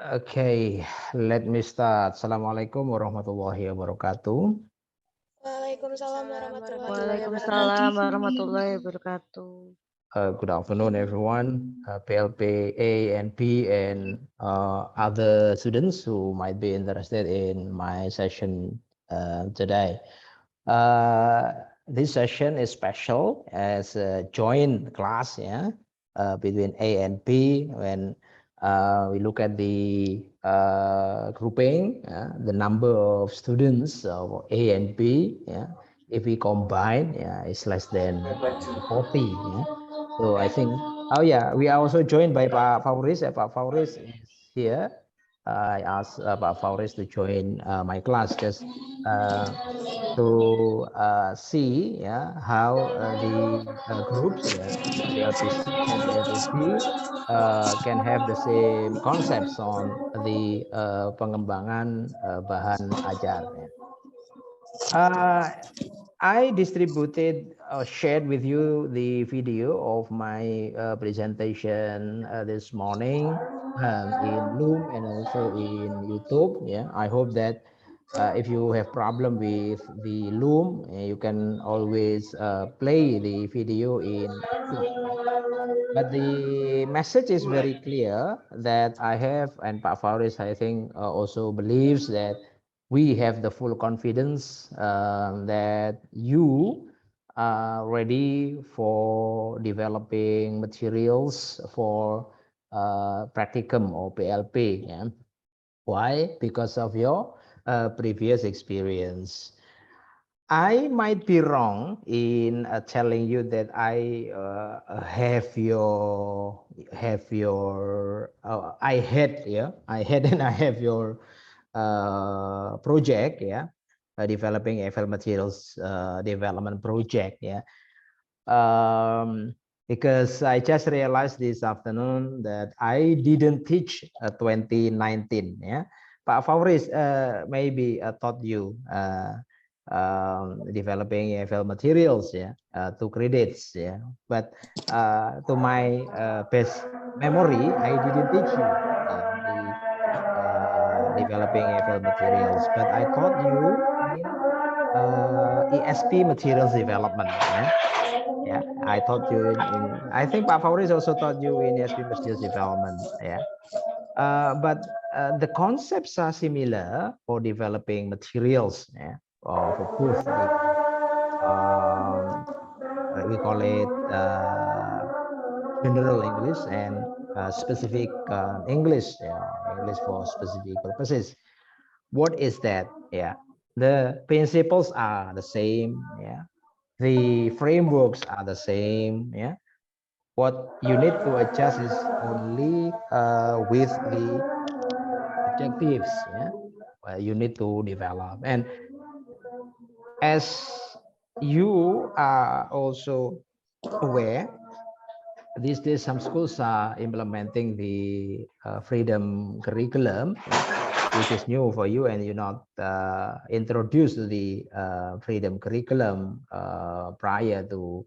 Okay, let me start. Assalamualaikum warahmatullahi wabarakatuh. Waalaikumsalam warahmatullahi wabarakatuh. Waalaikumsalam warahmatullahi wabarakatuh. Good afternoon, everyone. PLP A and P and other students who might be interested in my session today. This session is special as a joint class, between A and P. When we look at the grouping, the number of students of A and B, if we combine, it's less than 40. So I think, oh yeah, we are also joined by Pak Fauris. Pak Fauris is here. I asked Pak Fauris to join my class just to see how the groups, PLPC and PLPB can have the same concepts on the pengembangan bahan ajar. I distributed or shared with you the video of my presentation this morning in Loom and also in YouTube. I hope that if you have problem with the Loom, you can always play the video in YouTube. But the message is very clear that I have, and Pak Fauris, I think, also believes that we have the full confidence that you are ready for developing materials for practicum or PLP. Why? Because of your previous experience. I might be wrong in telling you that I have your I had and I have your project, developing FL materials development project, because I just realized this afternoon that I didn't teach 2019. Pak Fauris maybe taught you developing FL materials, 2 credits, but to my best memory, I didn't teach you the developing FL materials, but I taught you in ESP materials development. I taught you in I think Pak Fauris also taught you in ESP materials development. But the concepts are similar for developing materials, for both the we call it general English and specific English, English for specific purposes. What is that? The principles are the same. The frameworks are the same. What you need to adjust is only with the objectives. You need to develop. And as you are also aware, these days some schools are implementing the freedom curriculum, which is new for you, and you're not introduced to the freedom curriculum prior to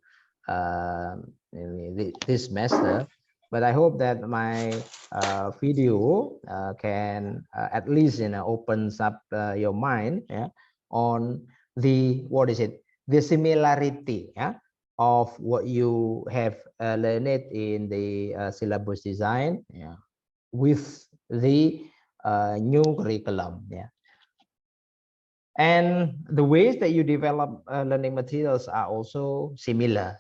this semester. But I hope that my video can at least opens up your mind on the the similarity of what you have learned in the syllabus design with the new curriculum. And the ways that you develop learning materials are also similar.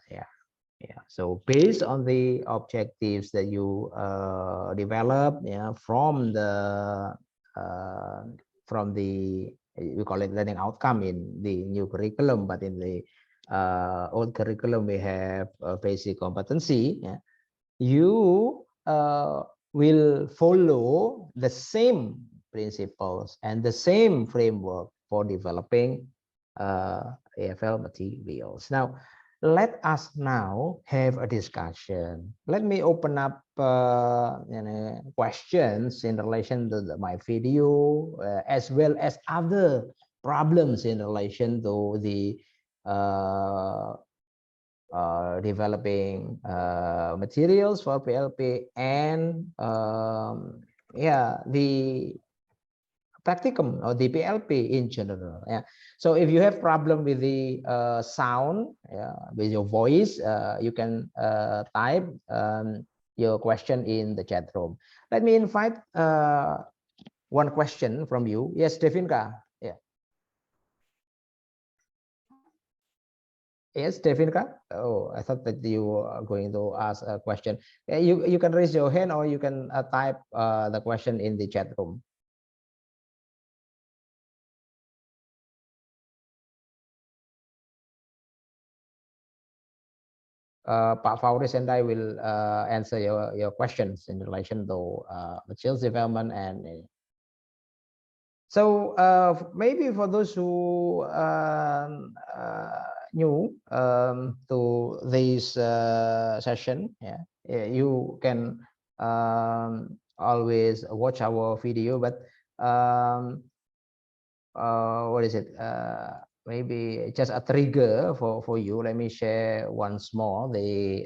So based on the objectives that you develop from the we call it learning outcome in the new curriculum, but in the old curriculum we have basic competency. You will follow the same principles and the same framework for developing AFL materials. Now, let us now have a discussion. Let me open up questions in relation to my video, as well as other problems in relation to the developing materials for PLP and the practicum or the PLP in general. So if you have problem with the sound, with your voice, you can type your question in the chat room. Let me invite one question from you. Yes, Devinka. Yes, Devinka. Oh, I thought that you were going to ask a question. You can raise your hand or you can type the question in the chat room. Pak Fauris and I will answer your questions in relation to materials development and so maybe for those who new to this session, you can always watch our video, but what is it? Maybe just a trigger for you. Let me share once more the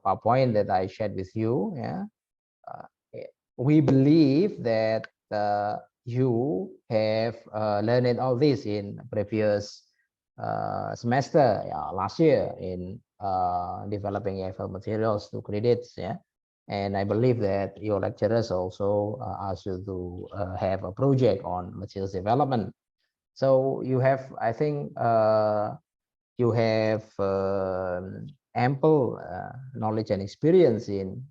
PowerPoint that I shared with you. We believe that you have learned all this in previous semester last year in developing EFL materials to credits. And I believe that your lecturers also asked you to have a project on materials development. So you have, I think, you have ample knowledge and experience in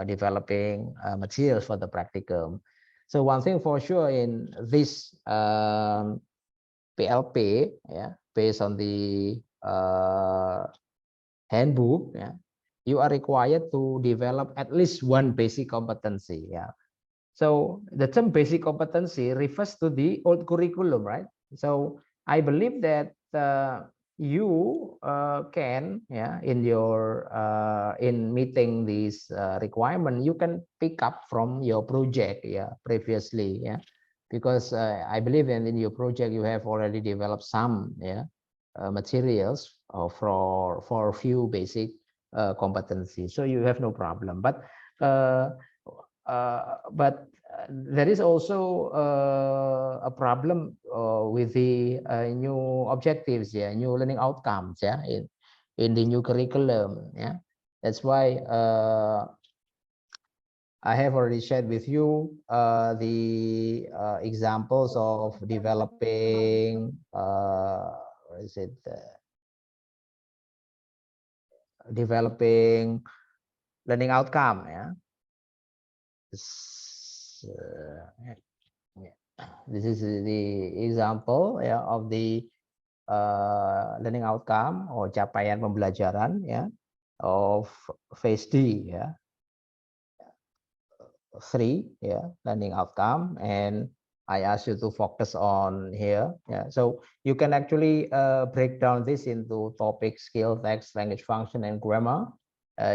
developing materials for the practicum. So one thing for sure in this PLP, based on the handbook, you are required to develop at least one basic competency. So the term basic competency refers to the old curriculum, right? So I believe that you can, in your in meeting these requirement, you can pick up from your project, previously, because I believe in your project you have already developed some, materials for a few basic competencies, so you have no problem. But there is also a problem with the new objectives, new learning outcomes, in the new curriculum. That's why I have already shared with you the examples of developing what is it? Developing learning outcome. This is the example of the learning outcome or capaian pembelajaran of phase D, 3 learning outcome, and I ask you to focus on here. So you can actually break down this into topic, skill, text, language function, and grammar,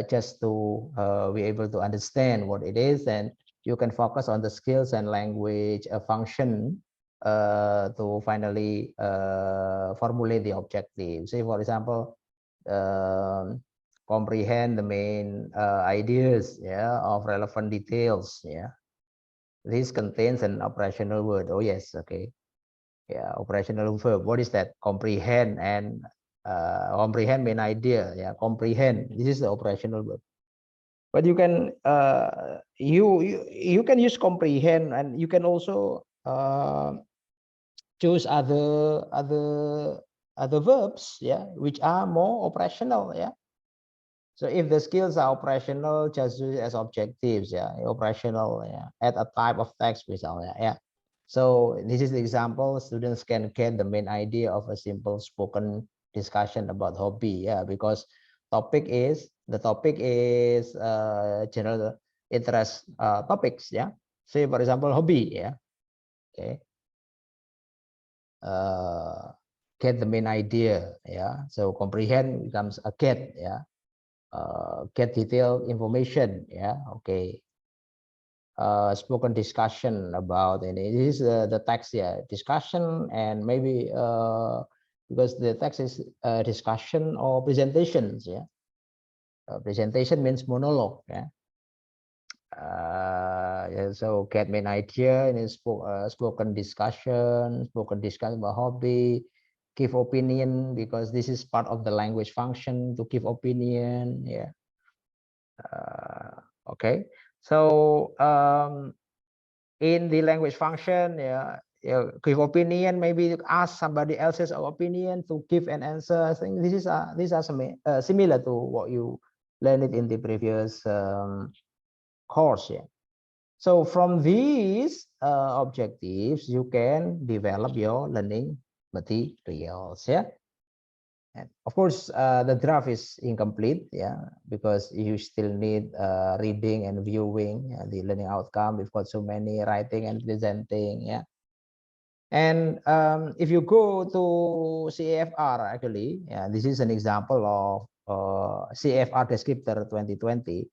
just to be able to understand what it is, and you can focus on the skills and language function to finally formulate the objective. Say, for example, comprehend the main ideas of relevant details. This contains an operational word. Oh yes, okay. Operational verb. What is that? Comprehend and comprehend main idea. Comprehend. This is the operational verb. But you can you can use comprehend, and you can also choose other verbs, which are more operational. So if the skills are operational, just use it as objectives, operational, add a type of text result, So this is the example. Students can get the main idea of a simple spoken discussion about hobby, because the topic is general interest topics, Say, for example, hobby, okay. Get the main idea, So comprehend becomes a get, get detailed information, okay. Spoken discussion about, and it is the text, discussion, and maybe because the text is discussion or presentations, presentation means monologue, Yeah, so get me an idea in a spoken discussion about hobby, give opinion, because this is part of the language function to give opinion. Yeah. Okay. So in the language function, give opinion, maybe ask somebody else's opinion to give an answer. I think these are similar to what you learned in the previous course. Yeah. So from these objectives, you can develop your learning materials. Yeah. And of course, the draft is incomplete, because you still need reading and viewing the learning outcome. We've got so many writing and presenting, And if you go to CFR, actually, this is an example of CFR Descriptor 2020.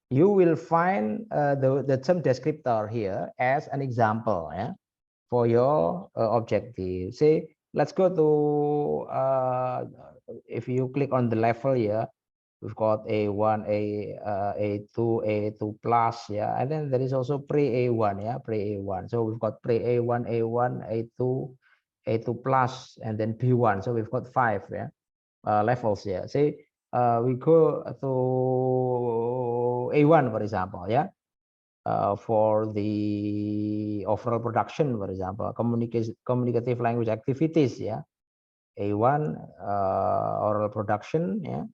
You will find the term descriptor here as an example, for your objective. Say, let's go to, if you click on the level here, we've got A1, A2, A2 plus, and then there is also pre-A1, pre-A1. So we've got pre-A1, A1, A2, A2 plus, and then B1. So we've got 5, levels here. Say, we go to A1, for example, for the overall production, for example, communicative language activities, A1 oral production,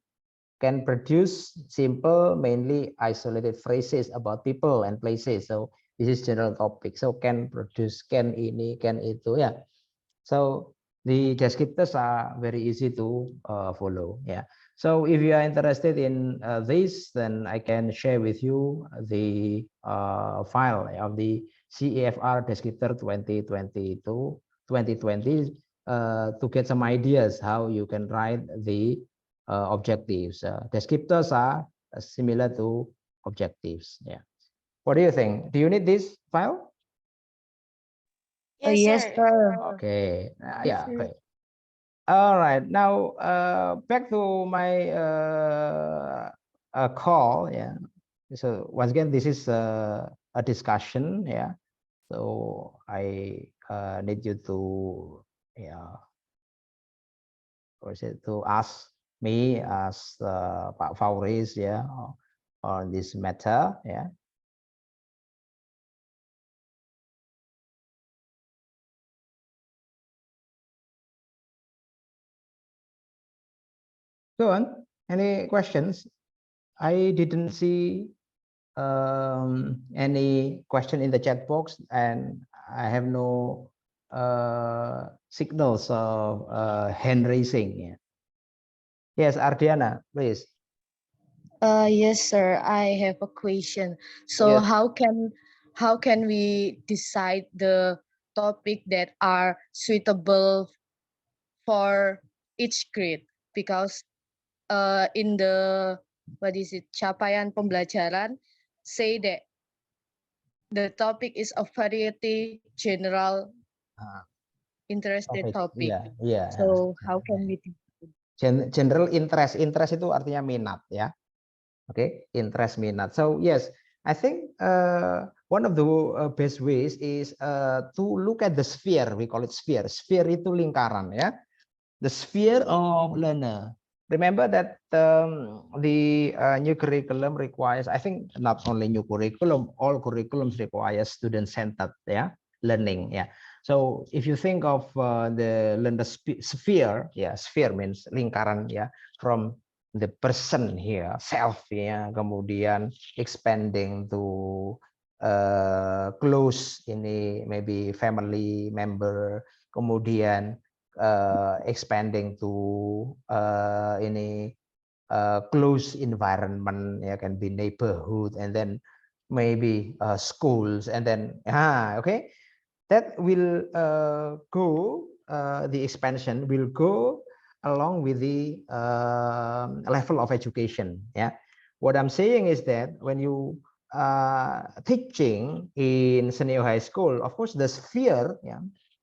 can produce simple, mainly isolated phrases about people and places. So this is general topic. So can produce, can ini, can itu, So the descriptors are very easy to follow, So if you are interested in this, then I can share with you the file of the CEFR descriptor 2020 to get some ideas how you can write the objectives. Descriptors are similar to objectives. What do you think? Do you need this file? Yes, Yes, sir. sir. Okay. Okay. All right. Now back to my call. So once again, this is a discussion. So I need you to to ask me as Pak Fauris on this matter. Go on. Any questions? I didn't see any question in the chat box, and I have no signals of hand raising. Yes, Ardiana, please. Yes, sir. I have a question. So Yes. how can we decide the topic that are suitable for each grade? Because in the capaian pembelajaran say that the topic is a variety general interested topic. So how can we general interest itu artinya minat, Oke, interest, minat. So yes, I think one of the best ways is to look at the sphere. We call it sphere. Sphere itu lingkaran, The sphere of learner. Remember that the new curriculum requires, I think not only new curriculum, all curriculums require student-centered, learning, So if you think of the learner sphere, sphere means lingkaran, from the person here, self, kemudian expanding to close ini maybe family member, kemudian expanding to close environment, can be neighborhood, and then maybe schools, and then okay, that will go, the expansion will go along with the level of education. What I'm saying is that when you teaching in senior high school, of course the sphere,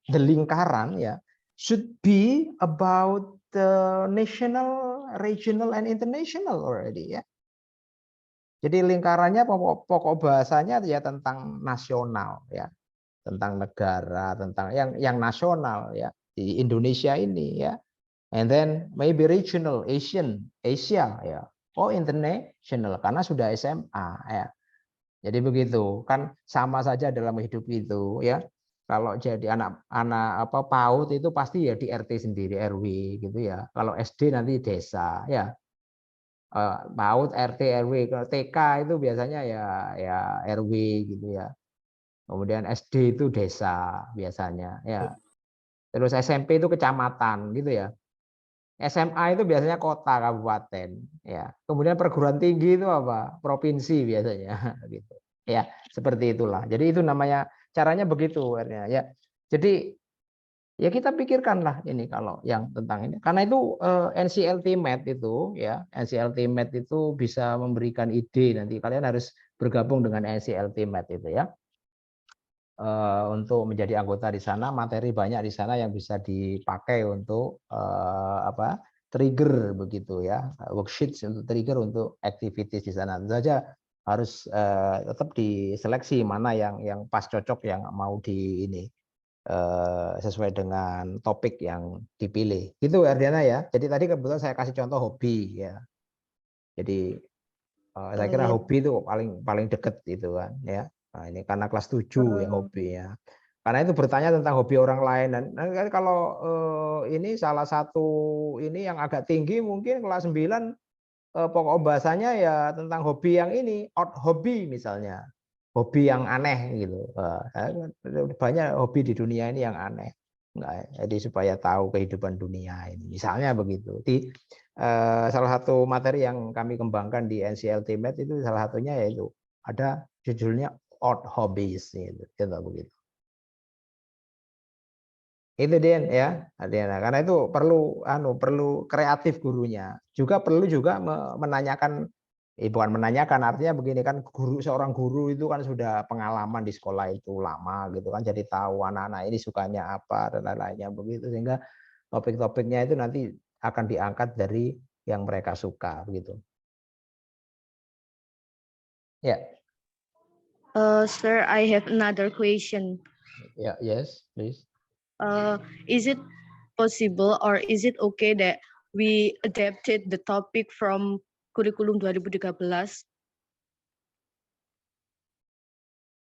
the lingkaran, should be about the national, regional, and international already. Jadi lingkarannya pokok bahasanya ya tentang nasional ya, tentang negara, tentang yang nasional ya di Indonesia ini ya. And then maybe regional, Asia ya. Oh international karena sudah SMA ya. Jadi begitu kan sama saja dalam hidup itu ya. Kalau jadi anak PAUD itu pasti ya di RT sendiri RW gitu ya. Kalau SD nanti desa ya. PAUD RT RW, kalau TK itu biasanya ya RW gitu ya. Kemudian SD itu desa biasanya ya. Terus SMP itu kecamatan gitu ya. SMA itu biasanya kota kabupaten ya. Kemudian perguruan tinggi itu apa? Provinsi biasanya gitu. Ya, seperti itulah. Jadi itu namanya caranya begitu ya. Jadi ya kita pikirkanlah ini kalau yang tentang ini. Karena itu NCLT Med itu ya, NCLT Med itu bisa memberikan ide nanti kalian harus bergabung dengan NCLT Med itu ya. Untuk menjadi anggota di sana, materi banyak di sana yang bisa dipakai untuk trigger begitu ya, worksheets untuk trigger untuk activities di sana. Tentu saja harus tetap diseleksi mana yang pas cocok yang mau di ini sesuai dengan topik yang dipilih. Gitu Ardiana ya. Jadi tadi kebetulan saya kasih contoh hobi ya. Jadi saya kira ya. hobi itu paling deket itu kan ya. Nah, ini karena kelas 7 ya hobi ya. Karena itu bertanya tentang hobi orang lain dan kalau ini salah satu ini yang agak tinggi mungkin kelas 9 pokok bahasanya ya tentang hobi yang ini, out hobi misalnya. Hobi yang aneh gitu. Banyak hobi di dunia ini yang aneh. Jadi supaya tahu kehidupan dunia ini. Misalnya begitu. Salah satu materi yang kami kembangkan di NCLT Med itu salah satunya yaitu ada judulnya odd hobbies gitu, begitu. Itu Dian ya, Diana. Karena itu perlu kreatif gurunya. Juga perlu menanyakan bukan menanyakan, artinya begini kan seorang guru itu kan sudah pengalaman di sekolah itu lama gitu kan, jadi tahu anak-anak ini sukanya apa dan lain-lainnya begitu, sehingga topik-topiknya itu nanti akan diangkat dari yang mereka suka begitu. Ya. Sir, I have another question. Yeah, yes, please. Is it possible or is it okay that we adapted the topic from kurikulum 2013?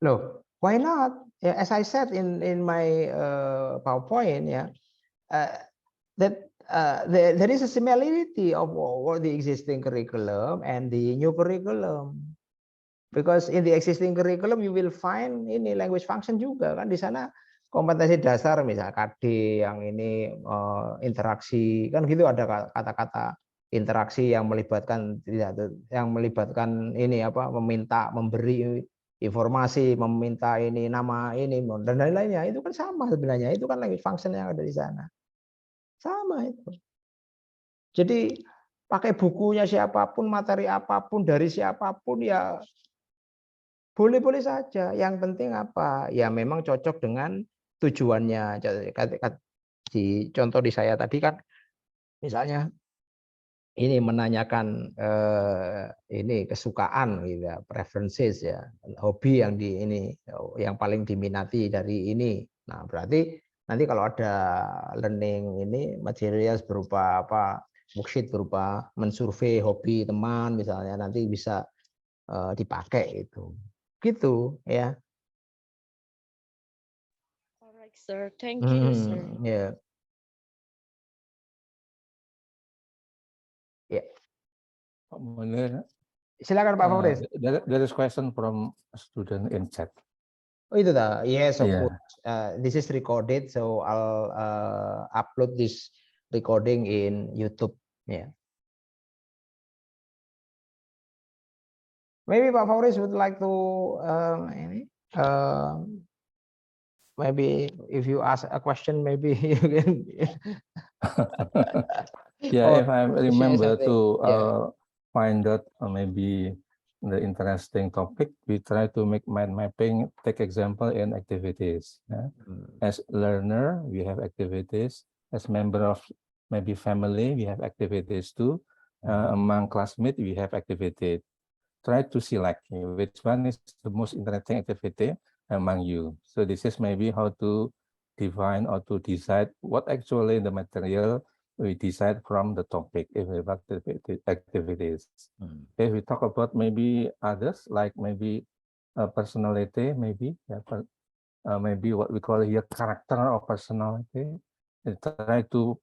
Loh, why not? As I said in my PowerPoint, that there is a similarity of the existing curriculum and the new curriculum. Because in the existing curriculum you will find ini language function juga kan, di sana kompetensi dasar misalnya KD yang ini interaksi kan gitu, ada kata-kata interaksi yang melibatkan ini meminta, memberi informasi, meminta ini nama ini dan lain-lainnya, itu kan sama sebenarnya, itu kan language function yang ada di sana. Sama itu. Jadi pakai bukunya siapapun, materi apapun dari siapapun ya boleh-boleh saja. Yang penting apa? Ya memang cocok dengan tujuannya. Di contoh di saya tadi kan misalnya ini menanyakan ini kesukaan gitu ya, preferences ya, hobi yang yang paling diminati dari ini. Nah, berarti nanti kalau ada learning ini materials berupa worksheet berupa mensurvei hobi teman misalnya, nanti bisa dipakai itu. Gitu ya. Alright, sir. Thank you, sir. Yeah. Ya. Pak Munir, Silakan Pak Fauris. there is question from a student in chat. Oh itu dah. Yes, of Yeah. course. This is recorded, so I'll upload this recording in YouTube. Yeah. Maybe Pak Fauris would like to maybe if you ask a question, maybe you can. Yeah, if I remember to find out maybe the interesting topic, we try to make mind mapping, take example in activities. Yeah? As learner, we have activities. As member of maybe family, we have activities too. Among classmates, we have activities. try to select which one is the most interesting activity among you. So this is maybe how to define or to decide what actually the material we decide from the topic if we have activities. If we talk about maybe others, like maybe personality, maybe maybe what we call here character or personality. We try to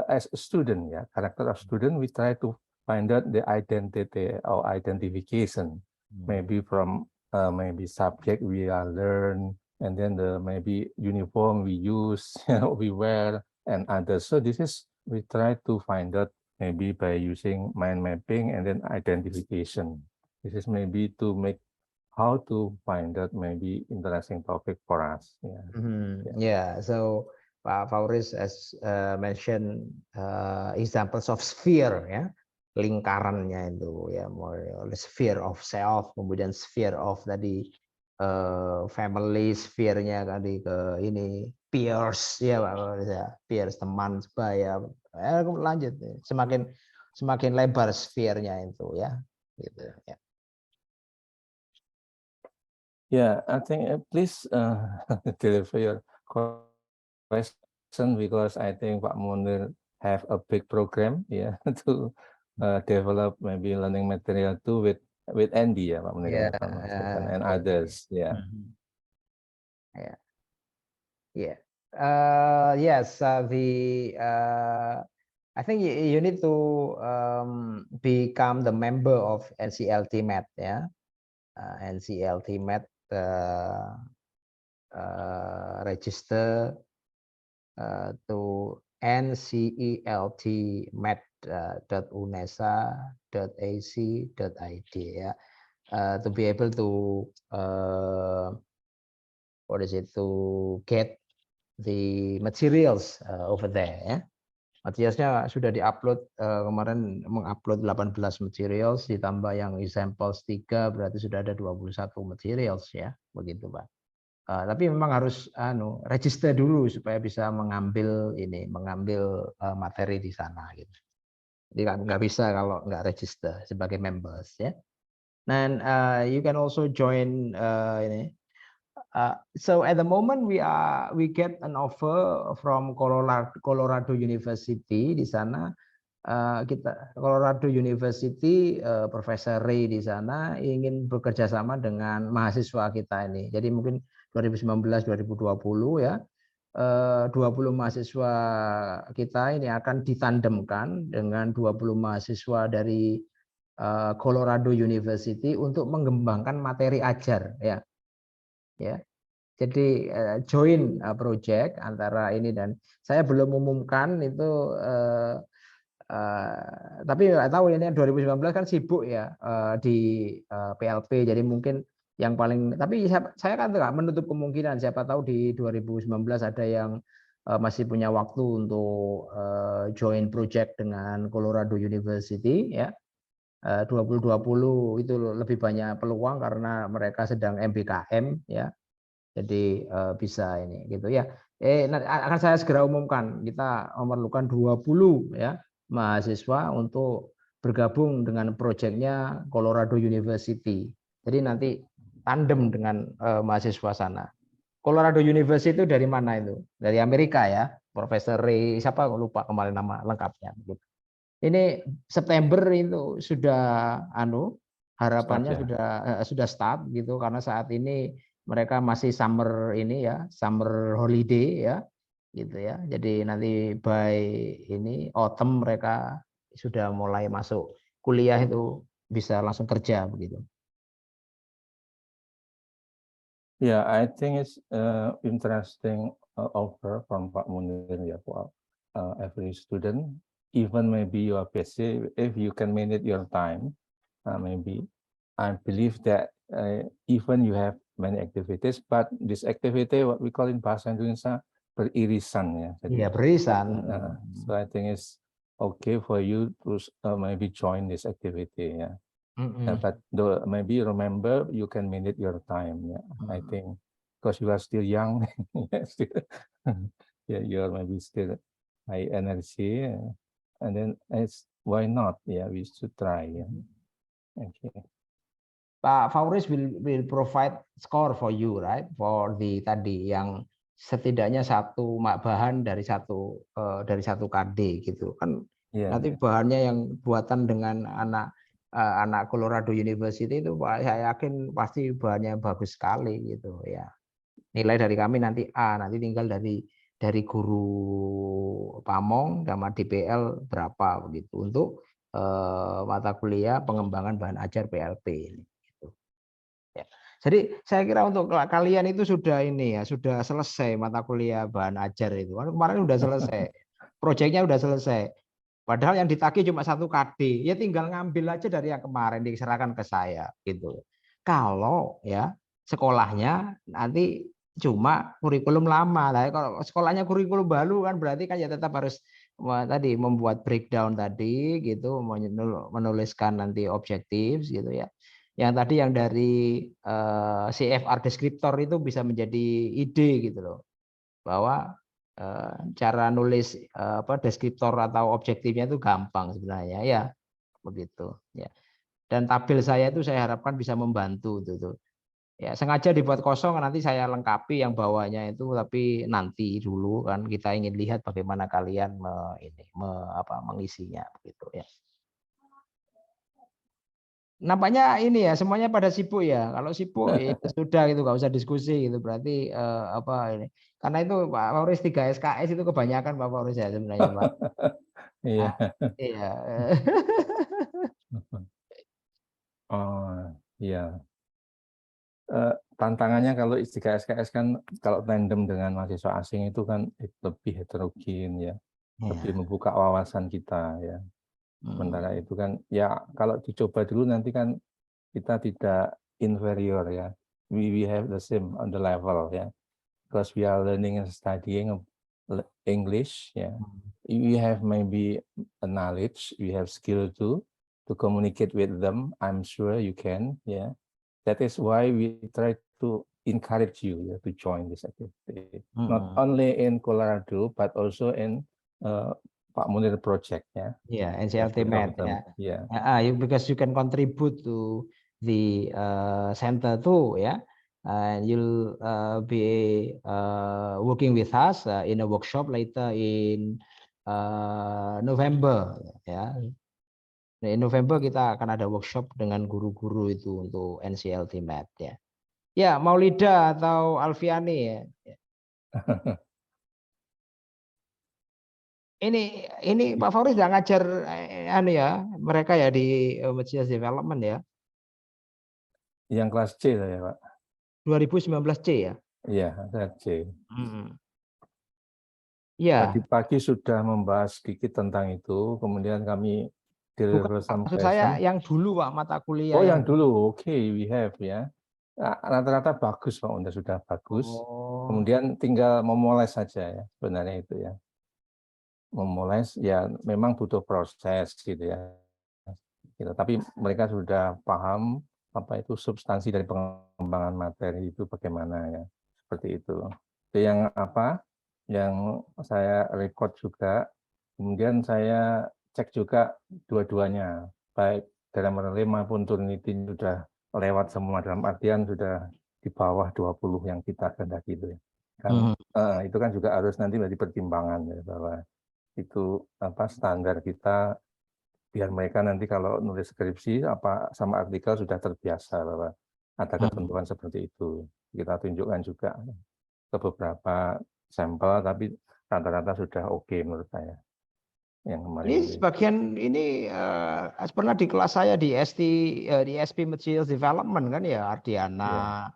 as a student, character of student, we try to find out the identity or identification, maybe from maybe subject we are learn, and then the maybe uniform we use, we wear, and others. So this is we try to find out maybe by using mind mapping and then identification. This is maybe to make how to find that maybe interesting topic for us. Yeah. So Pak Fauris has mentioned examples of sphere, ya, lingkarannya itu, ya, more sphere of self, kemudian sphere of tadi family, sphere-nya tadi ke ini peers, ya Pak Fauris, ya, peers, teman sebaya. Lanjut, semakin lebar sphere-nya itu, ya, gitu, ya. Yeah, I think please deliver your question because I think Pak Munir have a big program, to develop maybe learning material too with Andy, Pak Munir, and others, Yeah. Yes, I think you need to become the member of NCLT Med, ya. NCLT Med register to nceltmed.unesa.ac.id, ya, to be able to to get the materials over there, ya. Materialsnya sudah diupload, kemarin mengupload 18 materials ditambah yang examples 3, berarti sudah ada 21 materials, ya, begitu Pak. Tapi memang harus register dulu supaya bisa mengambil materi di sana, gitu. Jadi nggak bisa kalau nggak register sebagai members, ya. Dan you can also join ini. So at the moment we get an offer from Colorado University. Di sana Colorado University, Profesor Ray di sana ingin bekerja sama dengan mahasiswa kita ini. Jadi mungkin 2019-2020, ya, 20 mahasiswa kita ini akan ditandemkan dengan 20 mahasiswa dari Colorado University untuk mengembangkan materi ajar, ya. Jadi join project antara ini, dan saya belum umumkan itu, tapi nggak tahu ini 2019 kan sibuk, ya, di PLP, jadi mungkin yang paling, tapi saya kan nggak menutup kemungkinan, siapa tahu di 2019 ada yang masih punya waktu untuk join project dengan Colorado University, ya. 2020 itu lebih banyak peluang karena mereka sedang MBKM, ya. Jadi bisa ini, gitu, ya. Akan saya segera umumkan, kita memerlukan 20, ya, mahasiswa untuk bergabung dengan proyeknya Colorado University. Jadi nanti tandem dengan mahasiswa sana. Colorado University itu dari mana itu? Dari Amerika, ya. Profesor Ray, siapa lupa kemarin nama lengkapnya. Ini September itu sudah harapannya sudah start, gitu, karena saat ini mereka masih summer ini, ya, summer holiday, ya, gitu, ya. Jadi nanti by ini autumn mereka sudah mulai masuk kuliah, itu bisa langsung kerja, begitu. Yeah, I think it's interesting offer from Pak Munir, ya, for every student. Even maybe you are busy, if you can manage your time, maybe I believe that even you have many activities, but this activity what we call in bahasa Indonesia beririsan, ya. Iya, beririsan. So I think it's okay for you to maybe join this activity, ya. But maybe remember you can manage your time, ya. I think because you are still young, yeah, you are maybe still high energy, and then why not? Yeah, we should try. Yeah. Okay. Pak Fauris will provide score for you, right? For the tadi yang setidaknya satu bahan dari satu KD gitu kan. Nanti bahannya yang buatan dengan anak Colorado University itu saya yakin pasti bahannya bagus sekali gitu ya. Nilai dari kami nanti A, nanti tinggal dari guru Pamong sama DPL berapa begitu untuk mata kuliah pengembangan bahan ajar PLP ini. Ya. Jadi saya kira untuk kalian itu sudah sudah selesai mata kuliah bahan ajar itu. Kemarin sudah selesai, proyeknya sudah selesai. Padahal yang ditagih cuma 1 KD, ya tinggal ngambil aja dari yang kemarin diserahkan ke saya gitu. Kalau ya sekolahnya nanti cuma kurikulum lama, lah kalau sekolahnya kurikulum baru kan berarti kan ya tetap harus tadi membuat breakdown tadi gitu, menuliskan nanti objektif gitu ya. Yang tadi yang dari CFR deskriptor itu bisa menjadi ide gitu loh, bahwa cara nulis deskriptor atau objektifnya itu gampang sebenarnya ya begitu ya. Dan tabel saya itu saya harapkan bisa membantu tuh. Ya sengaja dibuat kosong, nanti saya lengkapi yang bawahnya itu, tapi nanti dulu kan kita ingin lihat bagaimana kalian mengisinya begitu ya. Nampaknya ini ya semuanya pada sibuk ya. Kalau sibuk ya sudah gitu, nggak usah diskusi gitu. Berarti ini karena itu Pak Fauris 3 SKS itu kebanyakan Pak Fauris ya sebenarnya Pak. Iya. Iya. Oh iya. Tantangannya kalau 3 SKS kan kalau tandem dengan mahasiswa asing itu kan lebih heterogen ya, lebih membuka wawasan kita ya. Sementara itu kan ya kalau dicoba dulu nanti kan kita tidak inferior ya. We have the same on the level ya. Because we are learning and studying English ya. We have maybe a knowledge, we have skill to communicate with them. I'm sure you can ya. That is why we try to encourage you to join this activity. Not only in Colorado but also in Pak Munir project ya. Yeah, NCLT Med. Yeah. Because you can contribute to the center too, yeah. And you'll be working with us in a workshop later in November, ya. Nah, in November kita akan ada workshop dengan guru-guru itu untuk NCLT Med, ya. Ya, Maulida atau Alfiani ya. Ini Pak Fauris sudah ngajar mereka ya di Materials Development ya. Yang kelas C saya Pak. 2019 C ya. Iya, kelas C. Iya. Tadi pagi sudah membahas sedikit tentang itu, kemudian kami deliver some maksud saya question. yang dulu Pak mata kuliah. Oh yang dulu, oke, we have ya. Rata-rata bagus Pak, sudah bagus. Kemudian tinggal memoles saja ya, sebenarnya itu ya. Memoles ya memang butuh proses gitu ya. Tapi mereka sudah paham apa itu substansi dari pengembangan materi itu bagaimana ya. Seperti itu. Itu yang yang saya record juga. Kemudian saya cek juga dua-duanya, baik dalam relay maupun Turnitin sudah lewat semua, dalam artian sudah di bawah 20 yang kita kehendaki itu ya. Kan, itu kan juga harus nanti menjadi pertimbangan ya, bahwa itu standar kita biar mereka nanti kalau nulis skripsi sama artikel sudah terbiasa bahwa ada ketentuan seperti itu. Kita tunjukkan juga ke beberapa sampel, tapi rata-rata sudah oke menurut saya. Yang kemarin ini sebagian ini pernah di kelas saya di SP Materials Development kan ya, Ardiana,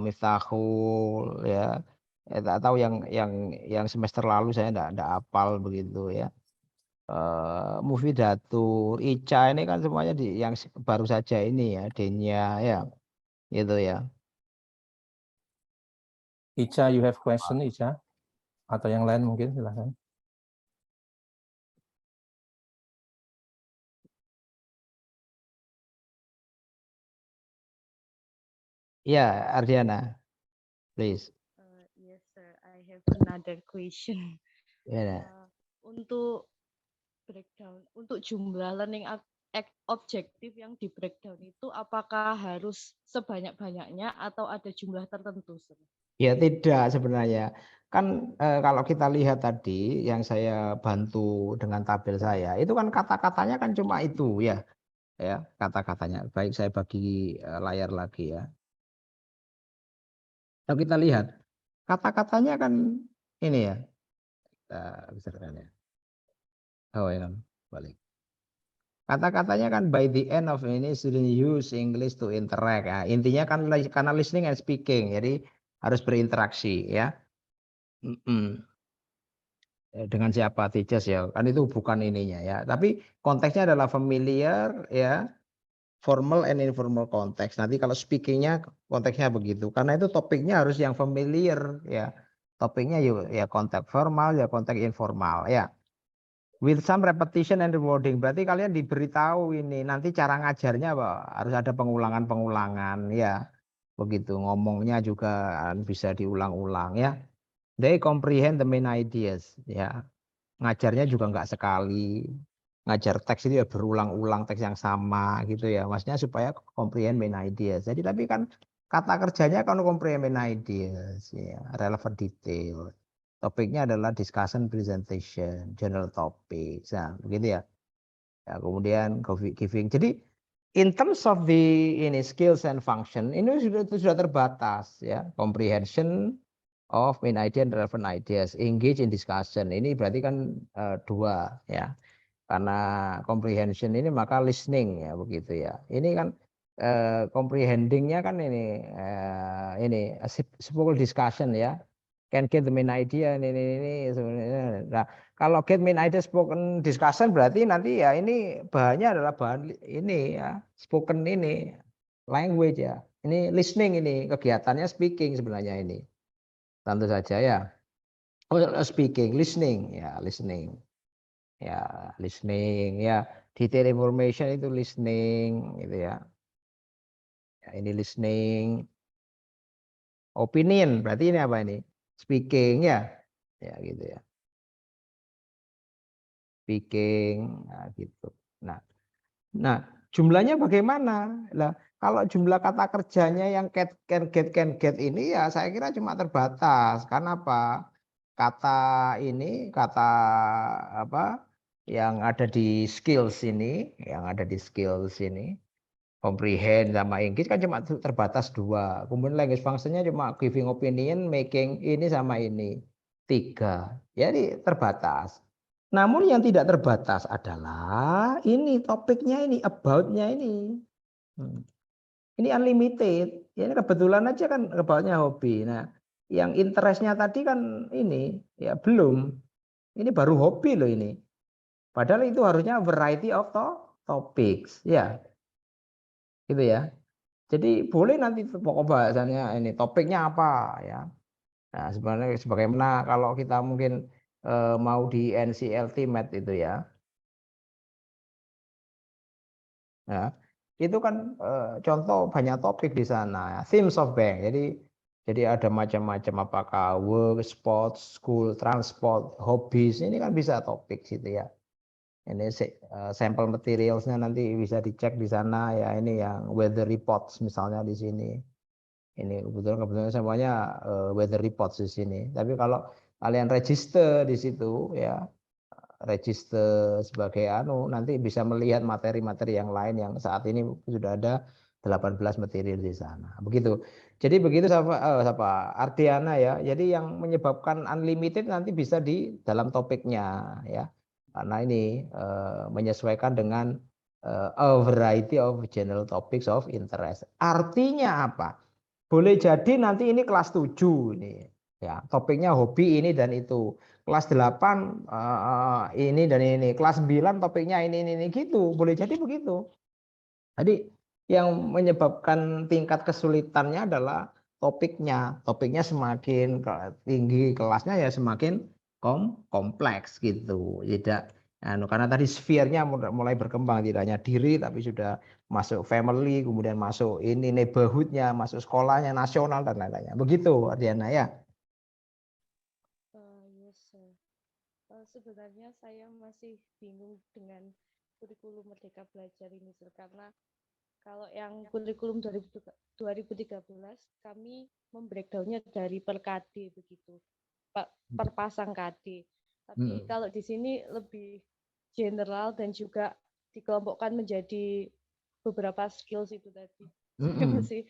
Miftahul ya. Atau yang semester lalu saya enggak hafal begitu ya. Mufidatur, Ica ini kan semuanya yang baru saja ini ya, Denya ya. Gitu ya. Ica, you have question Ica? Atau yang lain mungkin silakan. Ya, Ardiana, please. Yes, sir. I have another question. Yeah. Untuk breakdown, untuk jumlah learning objektif yang di breakdown itu apakah harus sebanyak-banyaknya atau ada jumlah tertentu? Ya tidak sebenarnya. Kan kalau kita lihat tadi yang saya bantu dengan tabel saya, itu kan kata-katanya kan cuma itu ya. Ya, kata-katanya. Baik saya bagi layar lagi ya. Kalau kita lihat kata-katanya kan ini ya. Kita besarkan ya. Oh ya, balik. Kata-katanya kan by the end of ini student use English to interact. Ya, intinya kan karena listening and speaking, jadi harus berinteraksi ya. Dengan siapa teachers ya, kan itu bukan ininya ya. Tapi konteksnya adalah familiar ya, formal and informal konteks. Nanti kalau speakingnya konteksnya begitu, karena itu topiknya harus yang familiar ya. Topiknya ya konteks formal ya konteks informal ya. With some repetition and rewarding. Berarti kalian diberitahu ini nanti cara ngajarnya apa? Harus ada pengulangan-pengulangan ya. Begitu ngomongnya juga bisa diulang-ulang ya. They comprehend the main ideas ya. Ngajarnya juga nggak sekali. Ngajar teks itu ya berulang-ulang teks yang sama gitu ya. Maksudnya supaya comprehend main ideas. Jadi tapi kan kata kerjanya kan comprehend main ideas ya, relevant detail. Topiknya adalah discussion, presentation, general topics. Nah, begitu ya. Ya, kemudian giving. Jadi in terms of the ini skills and function ini sudah terbatas ya. Comprehension of main idea and relevant ideas, engage in discussion. Ini berarti kan dua ya. Karena comprehension ini maka listening ya begitu ya. Ini kan comprehendingnya kan ini simple discussion ya. Can get the main idea ini sebenarnya. Nah, kalau get main idea spoken discussion berarti nanti ya ini bahannya adalah bahan ini ya, spoken ini language ya. Ini listening ini kegiatannya speaking sebenarnya ini. Tentu saja ya. Oh, speaking, listening ya, listening. Ya, listening ya. Detail information itu listening gitu ya. Ya, ini listening. Opinion berarti ini apa ini? Speaking ya. Ya gitu ya. Speaking nah, gitu. Nah, jumlahnya bagaimana? Lah, kalau jumlah kata kerjanya yang can get ini ya saya kira cuma terbatas. Karena apa? Kata ini, kata apa? Yang ada di skills ini, comprehend sama engage kan cuma terbatas dua. Kemudian language functionnya cuma giving opinion, making ini sama ini. Tiga. Jadi terbatas. Namun yang tidak terbatas adalah ini topiknya ini, about-nya ini. Ini unlimited. Ini kebetulan aja kan about-nya hobi. Nah, yang interest-nya tadi kan ini ya belum. Ini baru hobi loh ini. Padahal itu harusnya variety of topics ya. Gitu ya. Jadi boleh nanti pokok bahasannya ini topiknya apa ya. Nah, sebenarnya sebagaimana kalau kita mungkin mau di NCLT Math itu ya. Ya, itu kan contoh banyak topik di sana. Themes of bank. Jadi ada macam-macam apakah work, sports, school, transport, hobbies. Ini kan bisa topik situ ya. Ini sampel materialsnya nanti bisa dicek di sana ya. Ini yang weather reports misalnya di sini. Ini kebetulan semuanya weather reports di sini. Tapi kalau kalian register di situ ya, register sebagai nanti bisa melihat materi-materi yang lain yang saat ini sudah ada 18 material di sana. Begitu. Jadi begitu siapa Ardiana ya. Jadi yang menyebabkan unlimited nanti bisa di dalam topiknya ya. Karena ini menyesuaikan dengan a variety of general topics of interest. Artinya apa? Boleh jadi nanti ini kelas 7 ini. Ya, topiknya hobi ini dan itu. Kelas 8 ini dan ini. Kelas 9 topiknya ini gitu. Boleh jadi begitu. Jadi yang menyebabkan tingkat kesulitannya adalah topiknya. Topiknya semakin tinggi kelasnya ya semakin kompleks gitu. Tidak karena tadi sphere-nya mulai berkembang tidak hanya diri tapi sudah masuk family, kemudian masuk ini neighborhood-nya, masuk sekolahnya, nasional dan lain-lainnya. Begitu Ardiana ya. Yes, sir. Sebenarnya saya masih bingung dengan kurikulum Merdeka Belajar ini, Sir, karena kalau yang kurikulum 2013 kami membreakdownnya dari per KD begitu, per pasang KD. Tapi kalau di sini lebih general dan juga dikelompokkan menjadi beberapa skills itu tadi. Saya masih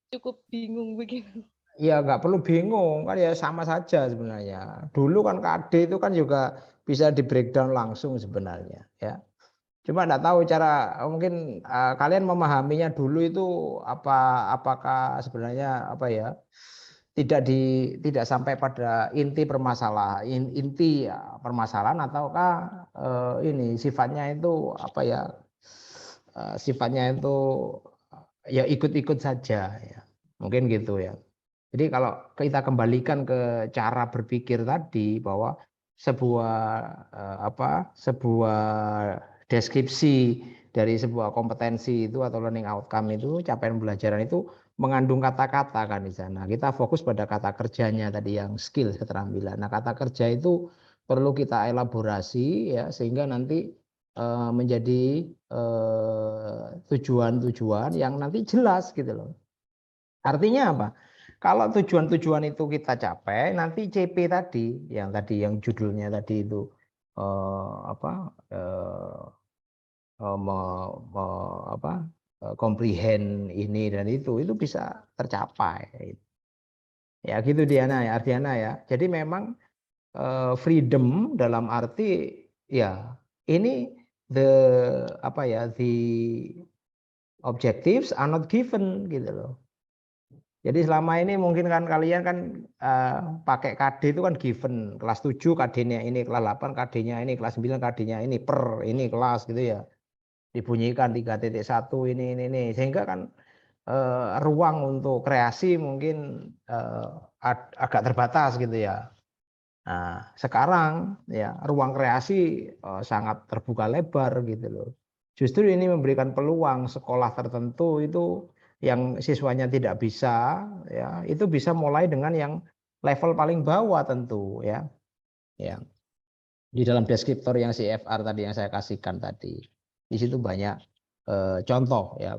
cukup bingung begitu. Ya nggak perlu bingung, kan ya sama saja sebenarnya. Dulu kan KD itu kan juga bisa di breakdown langsung sebenarnya, ya. Cuma nggak tahu cara, mungkin kalian memahaminya dulu itu apakah sebenarnya apa ya, tidak sampai pada inti permasalahan, inti ya, permasalahan, ataukah ini sifatnya itu apa ya, sifatnya itu ya ikut-ikut saja ya, mungkin gitu ya. Jadi kalau kita kembalikan ke cara berpikir tadi, bahwa sebuah deskripsi dari sebuah kompetensi itu atau learning outcome itu, capaian pembelajaran itu mengandung kata-kata kan di sana. Kita fokus pada kata kerjanya tadi, yang skill, keterampilan. Nah, kata kerja itu perlu kita elaborasi ya, sehingga nanti menjadi tujuan-tujuan yang nanti jelas gitu loh. Artinya apa? Kalau tujuan-tujuan itu kita capai, nanti CP tadi yang judulnya tadi itu comprehend ini dan itu bisa tercapai. Ya gitu Diana ya, Ardiana ya. Jadi memang freedom dalam arti ya ini the objectives are not given gitu loh. Jadi selama ini mungkin kan kalian kan pakai KD itu kan given, kelas 7 KD-nya ini, kelas 8 KD-nya ini, kelas 9 KD-nya ini, per ini kelas gitu ya. Dibunyikan 3.1 ini. Sehingga kan ruang untuk kreasi mungkin agak terbatas gitu ya. Nah, sekarang ya ruang kreasi sangat terbuka lebar gitu loh. Justru ini memberikan peluang sekolah tertentu itu yang siswanya tidak bisa ya, itu bisa mulai dengan yang level paling bawah tentu ya. Ya. Di dalam deskriptor yang CFR tadi yang saya kasihkan tadi. Di situ banyak contoh ya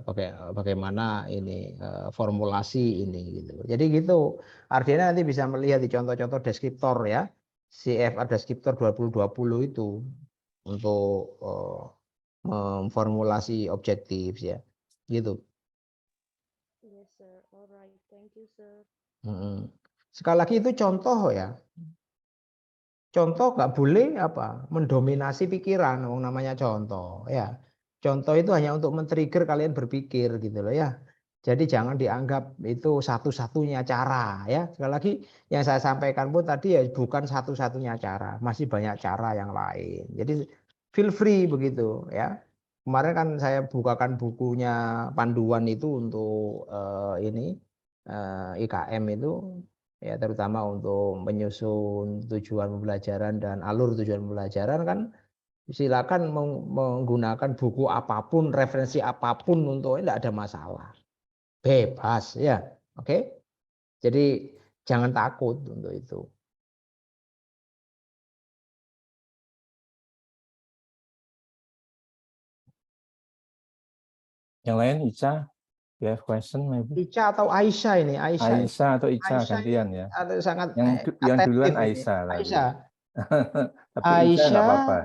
bagaimana ini formulasi ini gitu. Jadi gitu. Artinya nanti bisa melihat di contoh-contoh deskriptor ya. CFR deskriptor 2020 itu untuk memformulasi objektif ya. Gitu. Yes, sir. Alright, thank you, sir. Sekali lagi itu contoh ya. Contoh nggak boleh mendominasi pikiran, namanya contoh ya. Contoh itu hanya untuk men-trigger kalian berpikir gitu loh ya. Jadi jangan dianggap itu satu-satunya cara ya. Sekali lagi yang saya sampaikan pun tadi ya bukan satu-satunya cara, masih banyak cara yang lain. Jadi feel free begitu ya. Kemarin kan saya bukakan bukunya panduan itu untuk IKM itu ya, terutama untuk menyusun tujuan pembelajaran dan alur tujuan pembelajaran kan silakan menggunakan buku apapun, referensi apapun untuk tidak ada masalah. Bebas ya. Oke. Jadi jangan takut untuk itu. Yang lain, Ica, you have question maybe? Ica atau Aisyah ini? Aisyah atau Ica Aisyah gantian ya. atau sangat Yang duluan attentive ini. Aisyah tadi. Aisyah. Tapi Ica nggak apa-apa.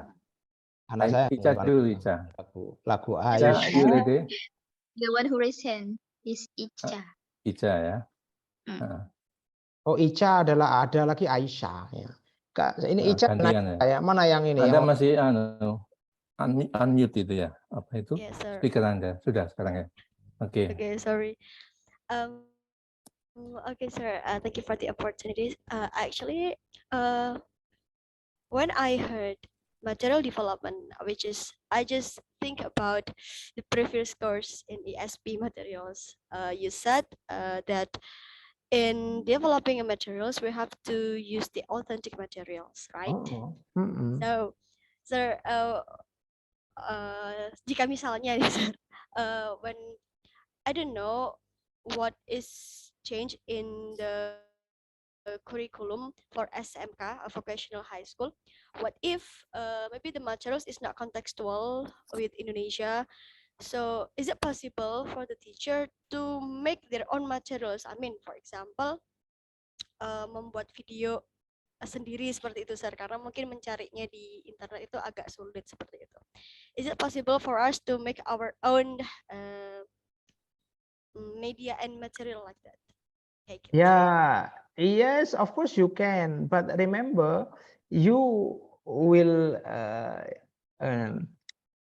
Anak saya Ica dulu, Ica. Lagu Ica, Aisyah. you ready? The one who raised hand is Ica. Ica ya. Oh, Ica ada lagi Aisyah ya. Ini Ica gantian ya. Mana yang ini? Anda yang masih unmute itu ya? Apa itu? Yes, sir. Speaker Anda sudah sekarang ya. Oke. Okay, sorry. Okay, sir. Thank you for the opportunity. Actually, when I heard material development, which is I just think about the previous course in ESP materials. You said that in developing materials, we have to use the authentic materials, right? So, sir, jika misalnya nih, sir, when I don't know what is change in the curriculum for SMK, a vocational high school. What if maybe the materials is not contextual with Indonesia? So is it possible for the teacher to make their own materials? I mean, for example, membuat video sendiri seperti itu, Sir, karena mungkin mencarinya di internet itu agak sulit seperti itu. Is it possible for us to make our own media and material like that? Kayak gitu. Yeah, yes, of course you can. But remember, you will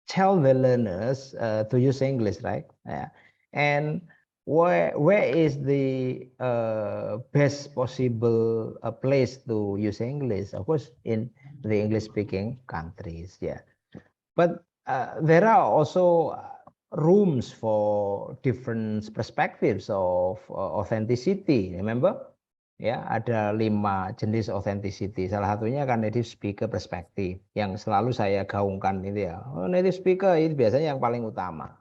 tell the learners to use English, right? Yeah. And where is the best possible place to use English? Of course, in the English-speaking countries, yeah. But there are also rooms for different perspectives of authenticity. Remember, ya ada 5 jenis authenticity. Salah satunya kan native speaker perspective yang selalu saya gaungkan itu ya. Oh, native speaker itu biasanya yang paling utama.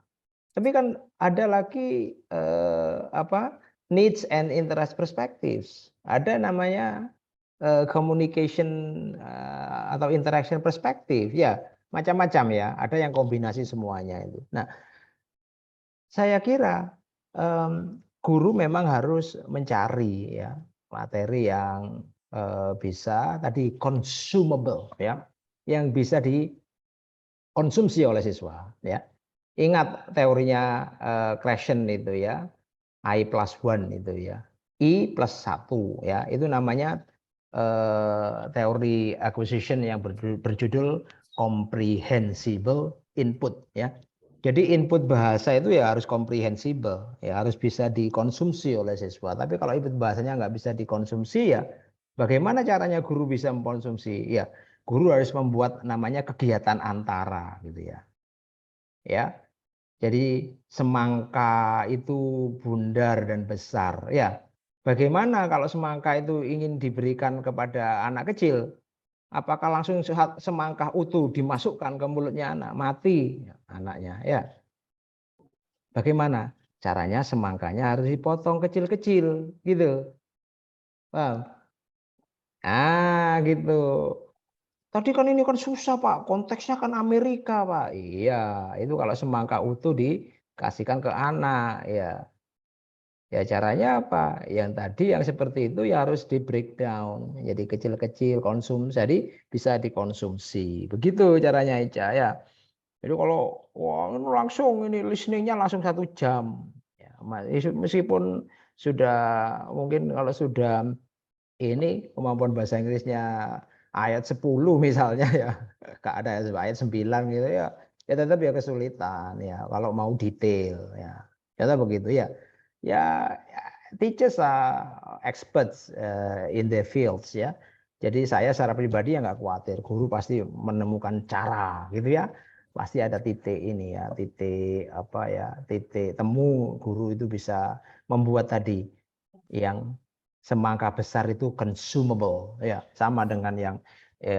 Tapi kan ada lagi needs and interest perspectives. Ada namanya communication atau interaction perspective ya. Macam-macam ya, ada yang kombinasi semuanya itu. Nah, saya kira guru memang harus mencari ya materi yang bisa tadi consumable ya, yang bisa dikonsumsi oleh siswa ya. Ingat teorinya Clason itu ya, I+1 itu ya, I+1 ya, itu namanya teori acquisition yang berjudul comprehensible input ya. Jadi input bahasa itu ya harus comprehensible, ya harus bisa dikonsumsi oleh siswa. Tapi kalau input bahasanya nggak bisa dikonsumsi ya, bagaimana caranya guru bisa mengkonsumsi? Ya, guru harus membuat namanya kegiatan antara gitu ya. Ya, jadi semangka itu bundar dan besar. Ya, bagaimana kalau semangka itu ingin diberikan kepada anak kecil? Apakah langsung semangka utuh dimasukkan ke mulutnya anak? Mati anaknya ya. Bagaimana? Caranya semangkanya harus dipotong kecil-kecil gitu. Paham? Ah, gitu. Tadi kan ini kan susah Pak, konteksnya kan Amerika Pak. Iya, itu kalau semangka utuh dikasihkan ke anak ya. Ya caranya apa? Yang tadi yang seperti itu ya harus di breakdown, jadi kecil-kecil konsumsi, jadi bisa dikonsumsi. Begitu caranya Ica ya. Jadi kalau wah ini langsung ini listeningnya langsung 1 jam. Ya, meskipun sudah mungkin kalau sudah ini kemampuan bahasa Inggrisnya ayat 10 misalnya ya, nggak ada ayat 9 gitu ya, ya tetap ya kesulitan ya kalau mau detail ya. Tetap begitu ya. Ya, teachers are experts in their fields ya. Jadi saya secara pribadi ya nggak khawatir, guru pasti menemukan cara gitu ya. Pasti ada titik ini ya, titik apa ya, titik temu guru itu bisa membuat tadi yang semangka besar itu consumable ya, sama dengan yang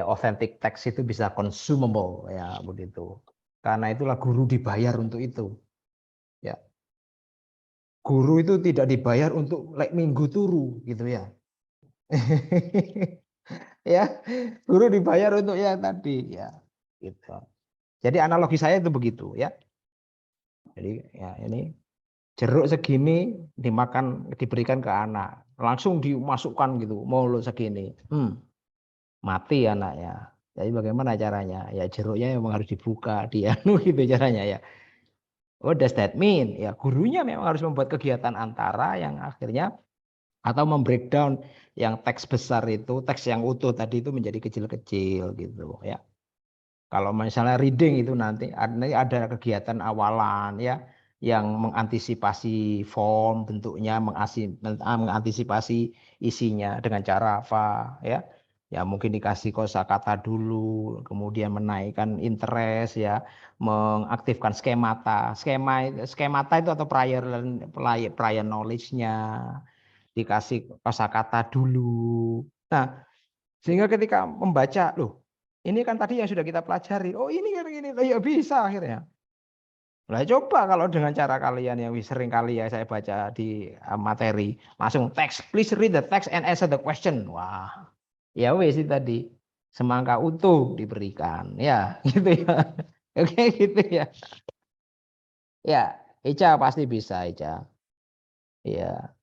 authentic text itu bisa consumable ya begitu. Karena itulah guru dibayar untuk itu. Ya. Guru itu tidak dibayar untuk minggu turu gitu ya. Ya, guru dibayar untuk ya tadi ya gitu. Jadi analogi saya itu begitu ya. Jadi ya ini jeruk segini diberikan ke anak, langsung dimasukkan gitu, mulut segini. Mati anaknya. Jadi bagaimana caranya? Ya jeruknya memang harus dibuka, dianu gitu caranya ya. What does that mean? Ya gurunya memang harus membuat kegiatan antara yang akhirnya atau membreakdown yang teks besar itu, teks yang utuh tadi itu menjadi kecil-kecil gitu ya. Kalau misalnya reading itu nanti ada kegiatan awalan ya yang mengantisipasi form bentuknya, mengantisipasi isinya dengan cara apa ya. Ya mungkin dikasih kosakata dulu, kemudian menaikkan interest ya, mengaktifkan skemata. Skemata itu atau prior knowledge-nya, dikasih kosakata dulu. Nah, sehingga ketika membaca, loh, ini kan tadi yang sudah kita pelajari. Oh, ini kan gini, ya bisa akhirnya. Lah coba kalau dengan cara kalian yang sering kali ya saya baca di materi, langsung text, please read the text and answer the question. Wah, ya wes itu tadi semangka utuh diberikan, ya gitu ya. Oke gitu ya. Ya, Ica pasti bisa Ica. Iya.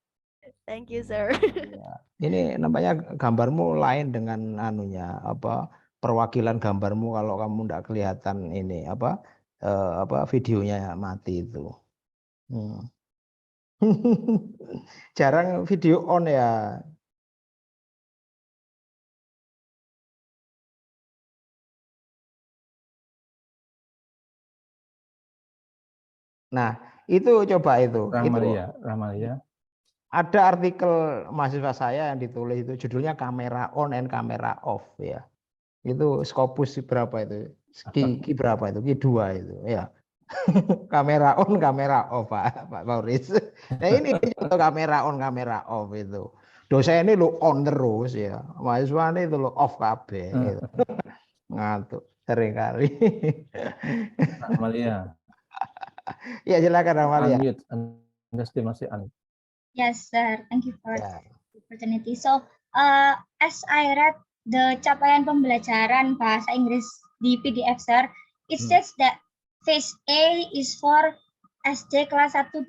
Thank you, sir. Iya. Ini namanya gambarmu lain dengan anunya apa perwakilan gambarmu kalau kamu tidak kelihatan ini apa videonya mati itu. Hmm. Jarang video on ya. Nah, itu coba itu. Itu Ramalia. ada artikel mahasiswa saya yang ditulis itu judulnya kamera on and kamera off ya. Itu Scopus berapa itu? Ki berapa itu? Ki 2 itu ya. Kamera on, kamera off Pak Maurice. Nah ini contoh kamera on, kamera off itu. Dosen ini lo on terus ya. Mahasiswa ini itu lo off kabeh. Gitu. Ngantuk sering kali. Ramalia. Ya silakan Amalia. Unmute. Anda masih unmute. Yes, sir. Thank you for Ya. the opportunity. So, as I read the capaian pembelajaran bahasa Inggris di PDF, sir, it says that phase A is for SD kelas 1-2,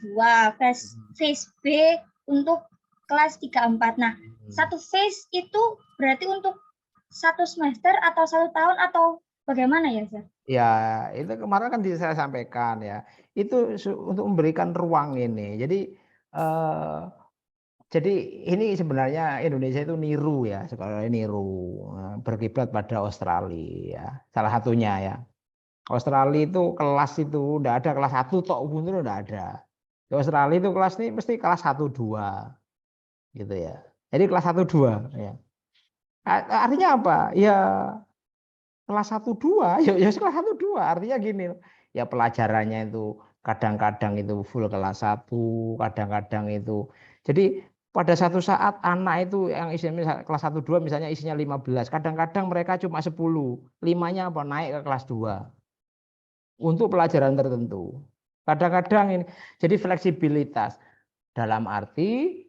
phase B untuk kelas 3-4. Nah, satu phase itu berarti untuk satu semester atau 1 tahun atau bagaimana ya, sir? Ya, itu kemarin kan saya sampaikan ya. Itu untuk memberikan ruang ini. Jadi ini sebenarnya Indonesia itu niru ya, sekolah niru berkiblat pada Australia. Salah satunya ya. Australia itu kelas itu udah ada kelas 1 tok itu udah ada. Di Australia itu kelas ini mesti kelas 1 2 gitu ya. Jadi kelas 1 2 ya. Artinya apa? Ya kelas 1 2 ya kelas 1 2 artinya gini. Ya pelajarannya itu kadang-kadang itu full kelas 1, kadang-kadang itu. Jadi pada satu saat anak itu yang isinya kelas 1 2 misalnya isinya 15, kadang-kadang mereka cuma 10. 5-nya apa naik ke kelas 2. Untuk pelajaran tertentu. Kadang-kadang ini jadi fleksibilitas dalam arti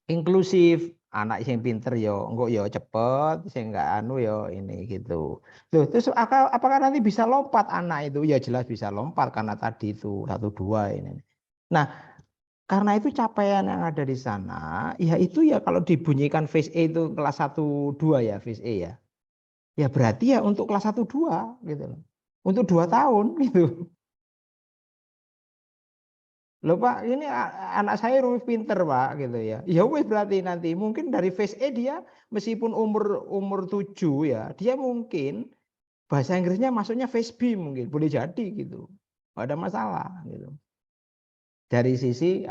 inklusif, anak yang pinter yo engko yo cepet, sing enggak anu yo ini gitu. Loh, terus apakah nanti bisa lompat anak itu? Ya jelas bisa lompat karena tadi itu 1 2 ini. Nah, karena itu capaian yang ada di sana, ya itu ya kalau dibunyikan phase A itu kelas 1 2 ya, phase A ya. Ya berarti ya untuk kelas 1 2 gitu loh. Untuk 2 tahun gitu. Loh Pak, ini anak saya pinter Pak gitu ya. Ya wes berarti nanti mungkin dari phase A dia meskipun umur 7 ya, dia mungkin bahasa Inggrisnya masuknya phase B mungkin, boleh jadi gitu. Enggak ada masalah gitu. Dari sisi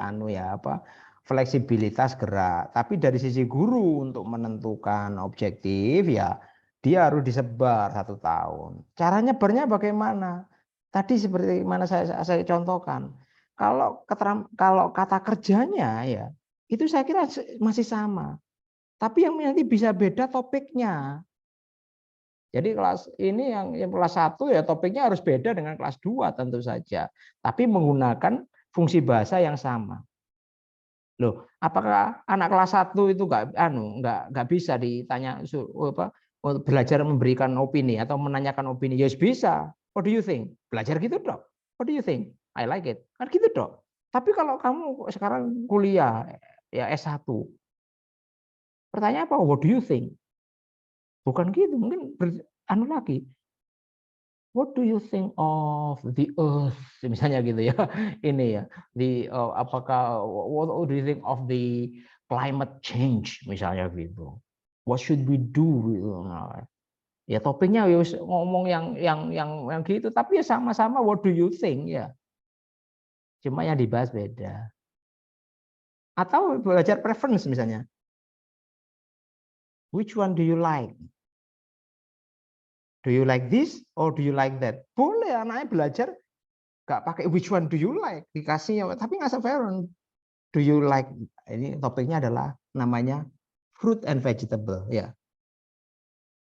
fleksibilitas gerak, tapi dari sisi guru untuk menentukan objektif ya dia harus disebar 1 tahun. Cara nyebarnya bagaimana? Tadi seperti mana saya contohkan. Kalau kata kerjanya ya itu saya kira masih sama. Tapi yang nanti bisa beda topiknya. Jadi kelas ini yang kelas 1 ya topiknya harus beda dengan kelas 2 tentu saja. Tapi menggunakan fungsi bahasa yang sama. Loh, apakah anak kelas 1 itu nggak bisa ditanya belajar memberikan opini atau menanyakan opini? Yes bisa. What do you think? Belajar gitu dok. What do you think? I like it. Kan gitu dok. Tapi kalau kamu sekarang kuliah ya S1. Pertanyaan apa? What do you think? Bukan gitu, mungkin lagi. What do you think of the earth? Misalnya gitu ya. Ini ya. What do you think of the climate change misalnya gitu. What should we do? Ya topiknya ngomong yang gitu tapi ya sama-sama what do you think ya. Cuma yang dibahas beda. Atau belajar preference misalnya. Which one do you like? Do you like this or do you like that? Boleh anaknya belajar nggak pakai which one do you like, dikasih tapi nggak parent. Do you like, ini topiknya adalah namanya fruit and vegetable ya.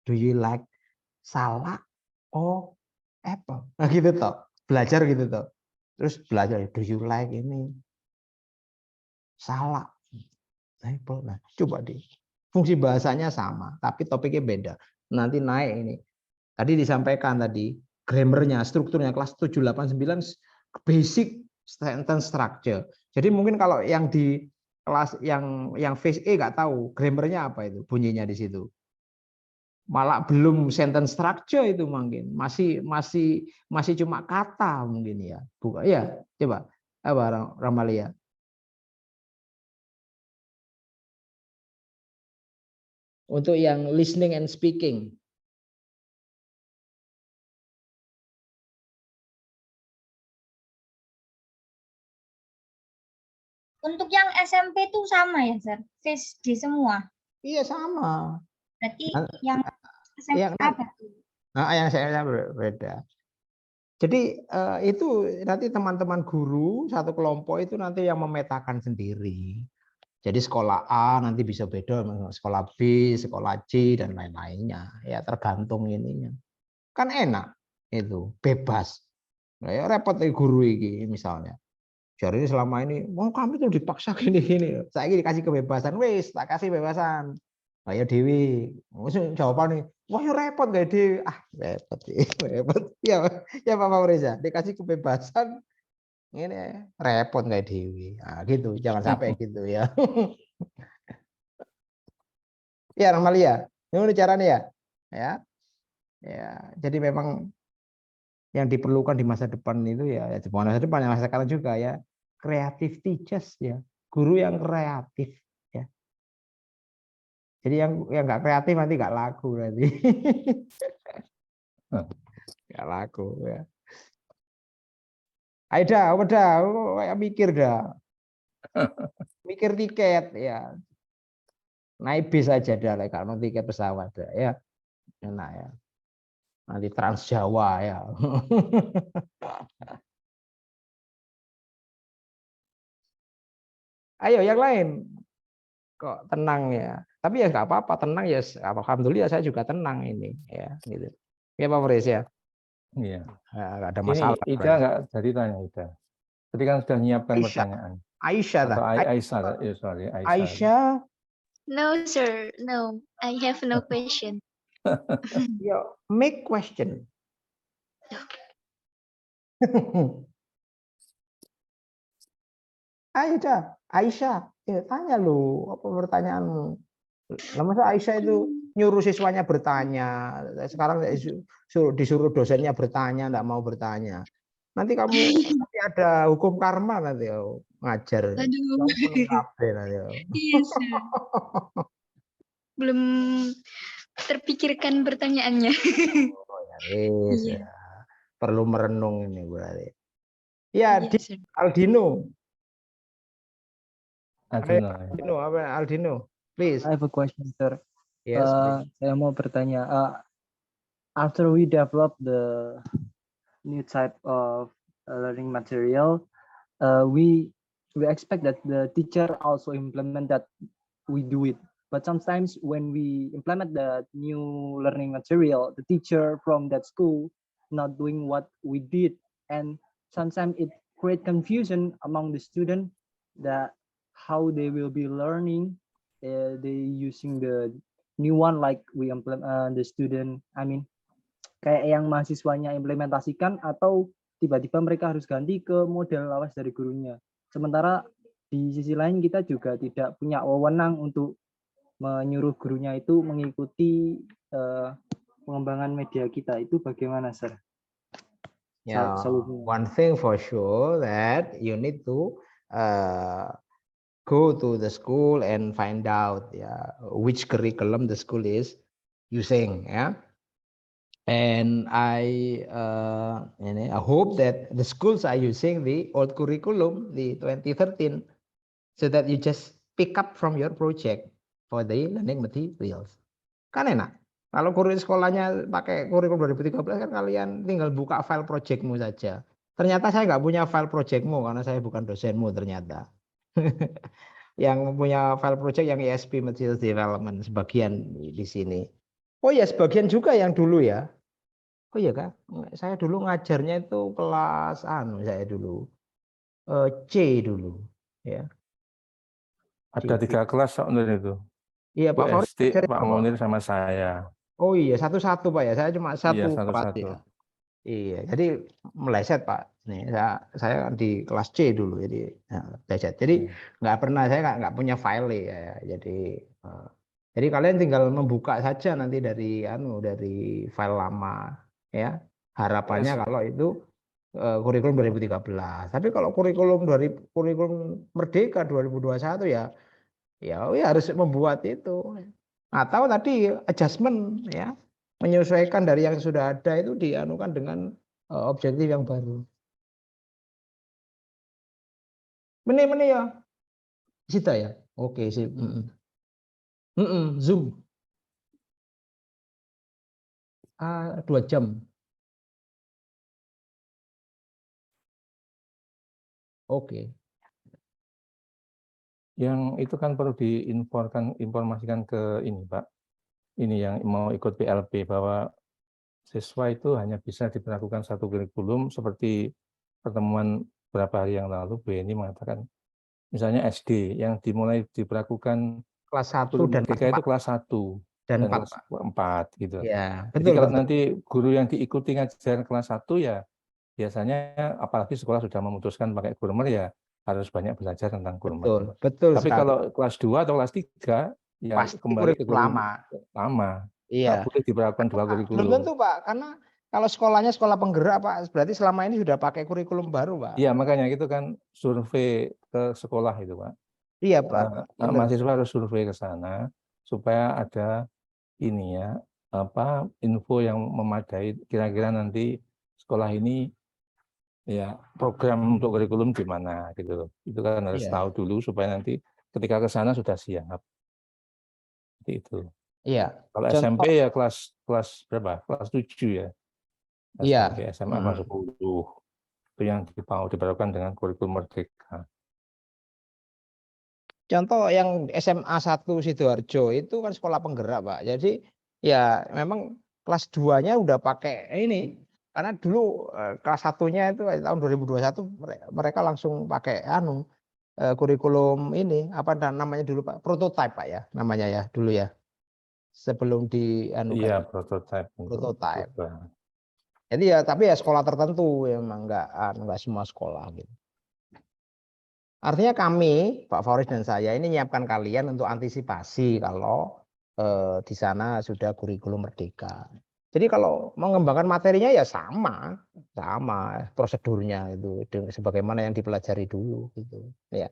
Do you like salad or apple? Nah gitu toh, belajar gitu toh. Terus belajar, do you like ini? Salah. Nah, coba deh. Fungsi bahasanya sama, tapi topiknya beda. Nanti naik ini. Tadi disampaikan tadi, grammarnya, strukturnya kelas 7, 8, 9, basic sentence structure. Jadi mungkin kalau yang di kelas yang phase E nggak tahu grammarnya apa itu bunyinya di situ. Malah belum sentence structure itu mungkin masih cuma kata mungkin ya. Bukan ya, coba apa Ramalia? Untuk yang listening and speaking. Untuk yang SMP itu sama ya, Sir? Phase D semua. Iya sama. Berarti yang SMP Yang apa? yang saya berbeda. Jadi itu nanti teman-teman guru satu kelompok itu nanti yang memetakan sendiri. Jadi sekolah A nanti bisa beda dengan sekolah B, sekolah C dan lain-lainnya. Ya tergantung ininya. Kan enak itu, bebas. Nah, ya repot guru ini misalnya. Jadi selama ini, kami tuh dipaksa gini-gini. Saya ini dikasih kebebasan, wis tak kasih kebebasan. Ayo Dewi, jawaban nih, wah ya repot gak Dewi? Ah repot, repot. Ya Pak Fauriza, dikasih kebebasan, ini repot gak Dewi? Nah, gitu, jangan sampai gitu ya. Ya Ramalia, ini caranya ya. Ya, jadi memang yang diperlukan di masa depan itu ya di masa depan yang sekarang juga ya creative teachers ya, guru yang kreatif ya. Jadi yang nggak kreatif nanti nggak laku nanti. Nggak laku ya. Aida, udah kayak mikir dah. Mikir tiket ya. Naik bis aja dah kalau tiket pesawat dah, ya. Enak ya. Nanti Trans Jawa ya. Ayo yang lain. Kok tenang ya. Tapi ya nggak apa-apa, tenang ya. Alhamdulillah saya juga tenang ini ya gitu. Ya Pak Fris ya. Iya. Nggak ada masalah. Ini Ida nggak jadi tanya Ida. Tadi kan sudah nyiapkan pertanyaan. Aisyah Atau dah. Aisyah, sorry Aisyah. Aisyah. No, sir. No, I have no question. Yo, make question. Aisyah, tanya lu apa pertanyaanmu? Nah, masa Aisyah itu nyuruh siswanya bertanya, sekarang disuruh dosennya bertanya, enggak mau bertanya. Nanti kamu nanti ada hukum karma nanti ngajar. Aduh. Iya, sir. Belum terpikirkan pertanyaannya. Oh, ya, yes, Iya. ya. Perlu merenung ini berarti. Ya, Iya, sir. Aldino. Aldino. Aldino, please. I have a question, sir. Yes, saya mau bertanya. After we develop the new type of learning material, we expect that the teacher also implement that we do it. But sometimes when we implement the new learning material, the teacher from that school not doing what we did, and sometimes it create confusion among the student that how they will be learning. They using the new one like we implement the student. I mean, kayak yang mahasiswanya implementasikan atau tiba-tiba mereka harus ganti ke model lawas dari gurunya. Sementara di sisi lain kita juga tidak punya wewenang untuk menyuruh gurunya itu mengikuti pengembangan media kita. Itu bagaimana, sir? Yeah, one thing for sure that you need to go to the school and find out which curriculum the school is using, yeah. And I hope that the schools are using the old curriculum, the 2013, so that you just pick up from your project for the learning materials. Kan enak. Kalau kurikulum sekolahnya pakai kurikulum 2013 kan kalian tinggal buka file projectmu saja. Ternyata saya nggak punya file projectmu karena saya bukan dosenmu ternyata. Yang punya file project yang ESP Materials Development sebagian di sini. Oh ya sebagian juga yang dulu ya. Oh iya Kak, saya dulu ngajarnya itu kelas saya dulu C dulu ya. Ada C. 3 kelas Pak Munir itu. Iya Itu Pak Fauzi SD, ngajarin Pak apa? Munir sama saya. Oh iya satu-satu Pak ya, saya cuma Iya, satu kelas satu-satu. ya. Iya, jadi meleset Pak. Nih saya kan di kelas C dulu, jadi meleset. Jadi Iya. nggak pernah saya nggak punya file ya. Jadi kalian tinggal membuka saja nanti dari file lama ya. Harapannya Yes. kalau itu kurikulum 2013. Tapi kalau kurikulum Merdeka 2021 ya harus membuat itu. Atau tadi adjustment ya, menyesuaikan dari yang sudah ada itu dianukan dengan objektif yang baru. Meni ya, Sita ya. Oke sip. Zoom 2 jam. Oke. Yang itu kan perlu informasikan ke ini Pak. Ini yang mau ikut PLP bahwa siswa itu hanya bisa diberlakukan satu kurikulum seperti pertemuan beberapa hari yang lalu Bu Eni mengatakan misalnya SD yang dimulai diberlakukan Kelas 1 kurikulum dan Merdeka itu kelas 1 dan dan 4, kelas Pak. 4 gitu. Ya, Jadi betul kalau betul. nanti guru yang diikuti ngajar kelas 1 ya biasanya apalagi sekolah sudah memutuskan pakai Gurmer ya harus banyak belajar tentang Gurmer. Betul Tapi sekali. kalau kelas 2 atau kelas 3 ya Pasti kembali ke kurikulum kurikulum lama. Nggak Iya. boleh diberlakukan 2 Belum kurikulum. tentu Pak, karena kalau sekolahnya sekolah penggerak Pak, berarti selama ini sudah pakai kurikulum baru Pak. Iya, makanya itu kan survei ke sekolah itu, Pak. Iya Pak. Benar. Mahasiswa harus survei ke sana supaya ada ini ya, info yang memadai kira-kira nanti sekolah ini ya program untuk kurikulum gimana gitu loh. Itu kan harus Iya. tahu dulu supaya nanti ketika ke sana sudah siap. Seperti itu. Iya. Kalau Contoh, SMP ya kelas berapa? Kelas 7 ya. iya. SMP, SMA kelas 10. Itu yang diberlakukan dengan kurikulum Merdeka. Contoh yang SMA 1 Sidoarjo itu kan sekolah penggerak Pak. Jadi ya memang kelas 2-nya udah pakai ini. Karena dulu kelas 1-nya itu tahun 2021 mereka langsung pakai kurikulum ini apa namanya dulu Pak? Prototype Pak ya namanya ya dulu ya. Sebelum Iya, prototype. prototype. Jadi ya tapi ya sekolah tertentu memang enggak semua sekolah gitu. Artinya kami, Pak Fauris dan saya ini menyiapkan kalian untuk antisipasi kalau di sana sudah kurikulum Merdeka. Jadi kalau mengembangkan materinya ya sama prosedurnya itu sebagaimana yang dipelajari dulu gitu. Ya.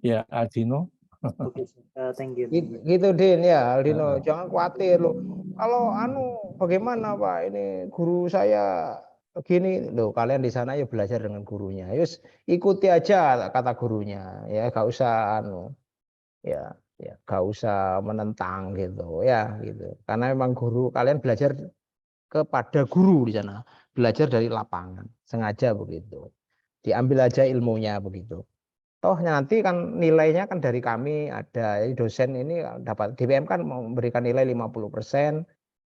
Ya, Aldino. Oke, thank you. Gitu Din ya, Aldino, jangan khawatir loh. Kalau bagaimana Pak ini guru saya begini loh, kalian di sana ya belajar dengan gurunya. Yus ikuti aja kata gurunya ya, gak usah ya gak usah menentang gitu ya gitu. Karena memang guru kalian belajar kepada guru di sana, belajar dari lapangan, sengaja begitu. Diambil aja ilmunya begitu. Toh nanti kan nilainya kan dari kami ada dosen ini dapat DPM kan memberikan nilai 50%,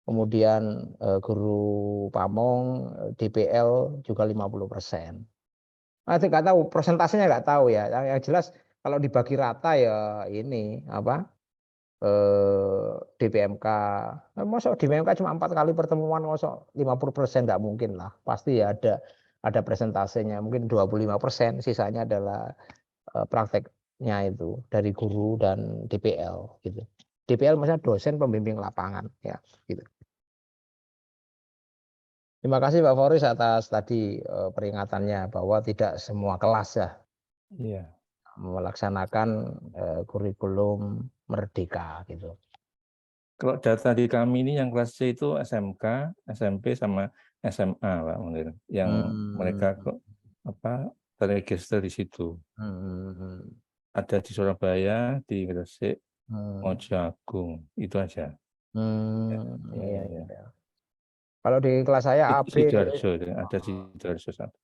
kemudian guru pamong DPL juga 50%. Nah, nggak tahu persentasenya nggak tahu ya. Yang jelas kalau dibagi rata ya ini DPMK. Masuk DPMK cuma 4 kali pertemuan, masuk 50% nggak mungkin lah. Pasti ya ada presentasenya mungkin 25%, sisanya adalah prakteknya itu dari guru dan DPL gitu. DPL maksudnya dosen pembimbing lapangan ya gitu. Terima kasih Pak Fauris atas tadi peringatannya bahwa tidak semua kelas ya melaksanakan kurikulum Merdeka gitu. Kalau data di kami ini yang kelas C itu SMK, SMP sama SMA Pak Munir, yang mereka terregister di situ. Ada di Surabaya, di Gresik, Mojoagung, itu aja. Ya. Kalau di kelas saya Itu AB, Sidoarjo, ada Sidoarjo satu.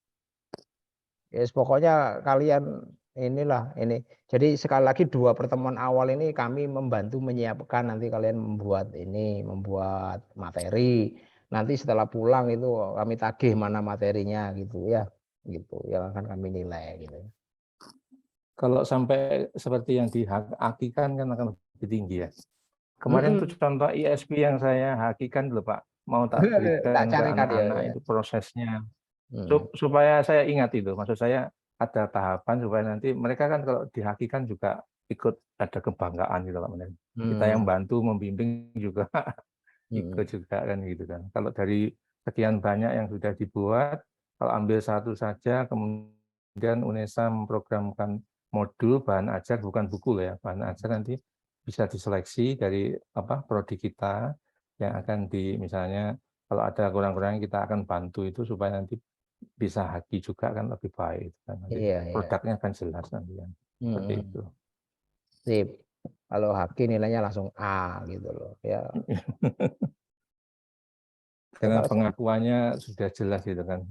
Yes, pokoknya kalian inilah ini. Jadi sekali lagi 2 pertemuan awal ini kami membantu menyiapkan, nanti kalian membuat materi. Nanti setelah pulang itu kami tagih mana materinya gitu ya. Gitu yang akan kami nilai gitu. Kalau sampai seperti yang dihakikan kan akan lebih tinggi ya. Kemarin tuh contoh ISP yang saya hakikan dulu Pak, mau tak Tak berikan ke carikan ya. anak-anak itu prosesnya. Supaya saya ingat itu, maksud saya ada tahapan supaya nanti mereka kan kalau dihakikan juga ikut ada kebanggaan gitu Pak. Kita yang bantu membimbing juga ikut juga kan gitu kan. Kalau dari sekian banyak yang sudah dibuat, kalau ambil satu saja kemudian UNESA memprogramkan modul bahan ajar, bukan buku ya, bahan ajar nanti bisa diseleksi dari prodi kita yang akan misalnya kalau ada kurang-kurangnya kita akan bantu itu supaya nanti bisa haki juga kan lebih baik kan. Produknya akan jelas nanti kan. Seperti itu. Sip. Kalau haki nilainya langsung A gitu loh ya. Karena pengakuannya sudah jelas gitu kan,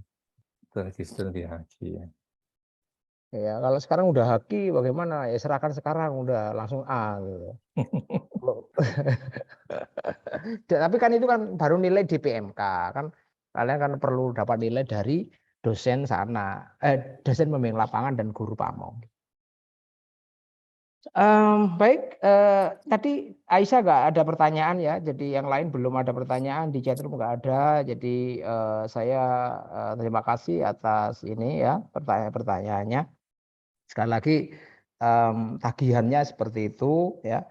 terregister di haki ya. Ya kalau sekarang udah haki bagaimana ya, serahkan sekarang udah langsung A gitu. Tapi kan itu kan baru nilai di PMK kan, kalian kan perlu dapat nilai dari dosen sana, dosen pembimbing lapangan dan guru pamong. Baik, tadi Aisyah nggak ada pertanyaan ya, jadi yang lain belum ada pertanyaan, di chatroom nggak ada, jadi saya terima kasih atas ini ya pertanyaannya. Sekali lagi tagihannya seperti itu ya.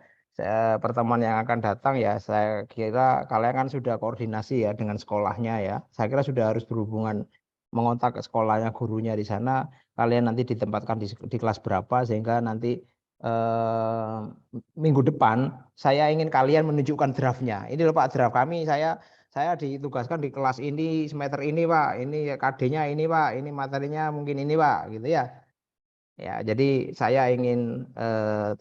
Pertemuan yang akan datang ya, saya kira kalian kan sudah koordinasi ya dengan sekolahnya ya. Saya kira sudah harus berhubungan mengontak ke sekolahnya, gurunya di sana. Kalian nanti ditempatkan di kelas berapa sehingga nanti minggu depan saya ingin kalian menunjukkan draftnya. Ini loh Pak, draft kami saya ditugaskan di kelas ini semester ini Pak. Ini KD-nya ini Pak. Ini materinya mungkin ini Pak, gitu ya. Ya, jadi saya ingin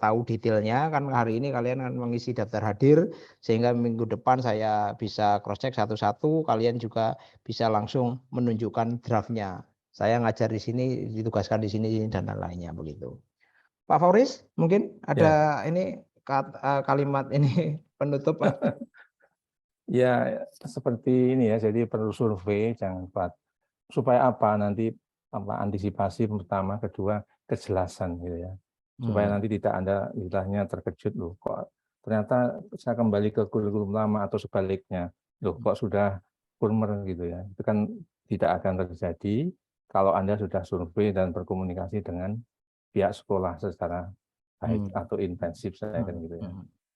tahu detailnya kan hari ini kalian kan mengisi daftar hadir sehingga minggu depan saya bisa cross check satu-satu, kalian juga bisa langsung menunjukkan draftnya. Saya ngajar di sini, ditugaskan di sini dan lain-lainnya begitu. Pak Fauris, mungkin ada ini kalimat ini penutup Pak. Ya seperti ini ya, jadi perlu survei jangan lupa supaya apa nanti antisipasi pertama, kedua kejelasan gitu ya, supaya nanti tidak ada istilahnya terkejut loh kok ternyata saya kembali ke kurikulum lama atau sebaliknya loh kok sudah kurmer gitu ya. Itu kan tidak akan terjadi kalau Anda sudah survei dan berkomunikasi dengan pihak sekolah secara baik atau intensif saya kan gitu ya.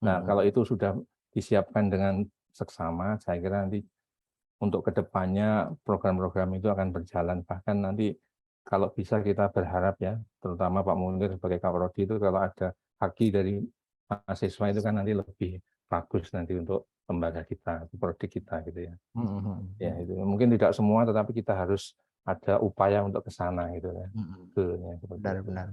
Nah kalau itu sudah disiapkan dengan seksama, saya kira nanti untuk kedepannya program-program itu akan berjalan. Bahkan nanti kalau bisa kita berharap ya, terutama Pak Munir sebagai Kaprodi itu kalau ada haki dari mahasiswa itu kan nanti lebih bagus nanti untuk lembaga kita, prodi kita gitu ya. Ya itu mungkin tidak semua, tetapi kita harus ada upaya untuk ke sana gitu ya. Benar.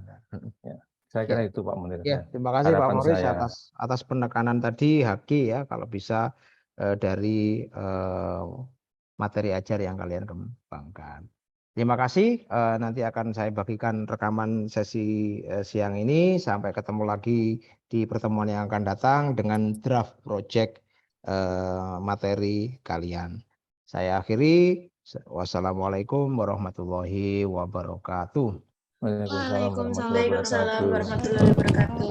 Ya, saya kira itu Pak Munir. Ya, terima kasih Pak Fauris atas penekanan tadi haki ya, kalau bisa dari materi ajar yang kalian kembangkan. Terima kasih. Nanti akan saya bagikan rekaman sesi siang ini. Sampai ketemu lagi di pertemuan yang akan datang dengan draft project materi kalian. Saya akhiri. Wassalamualaikum warahmatullahi wabarakatuh. Waalaikumsalam warahmatullahi wabarakatuh.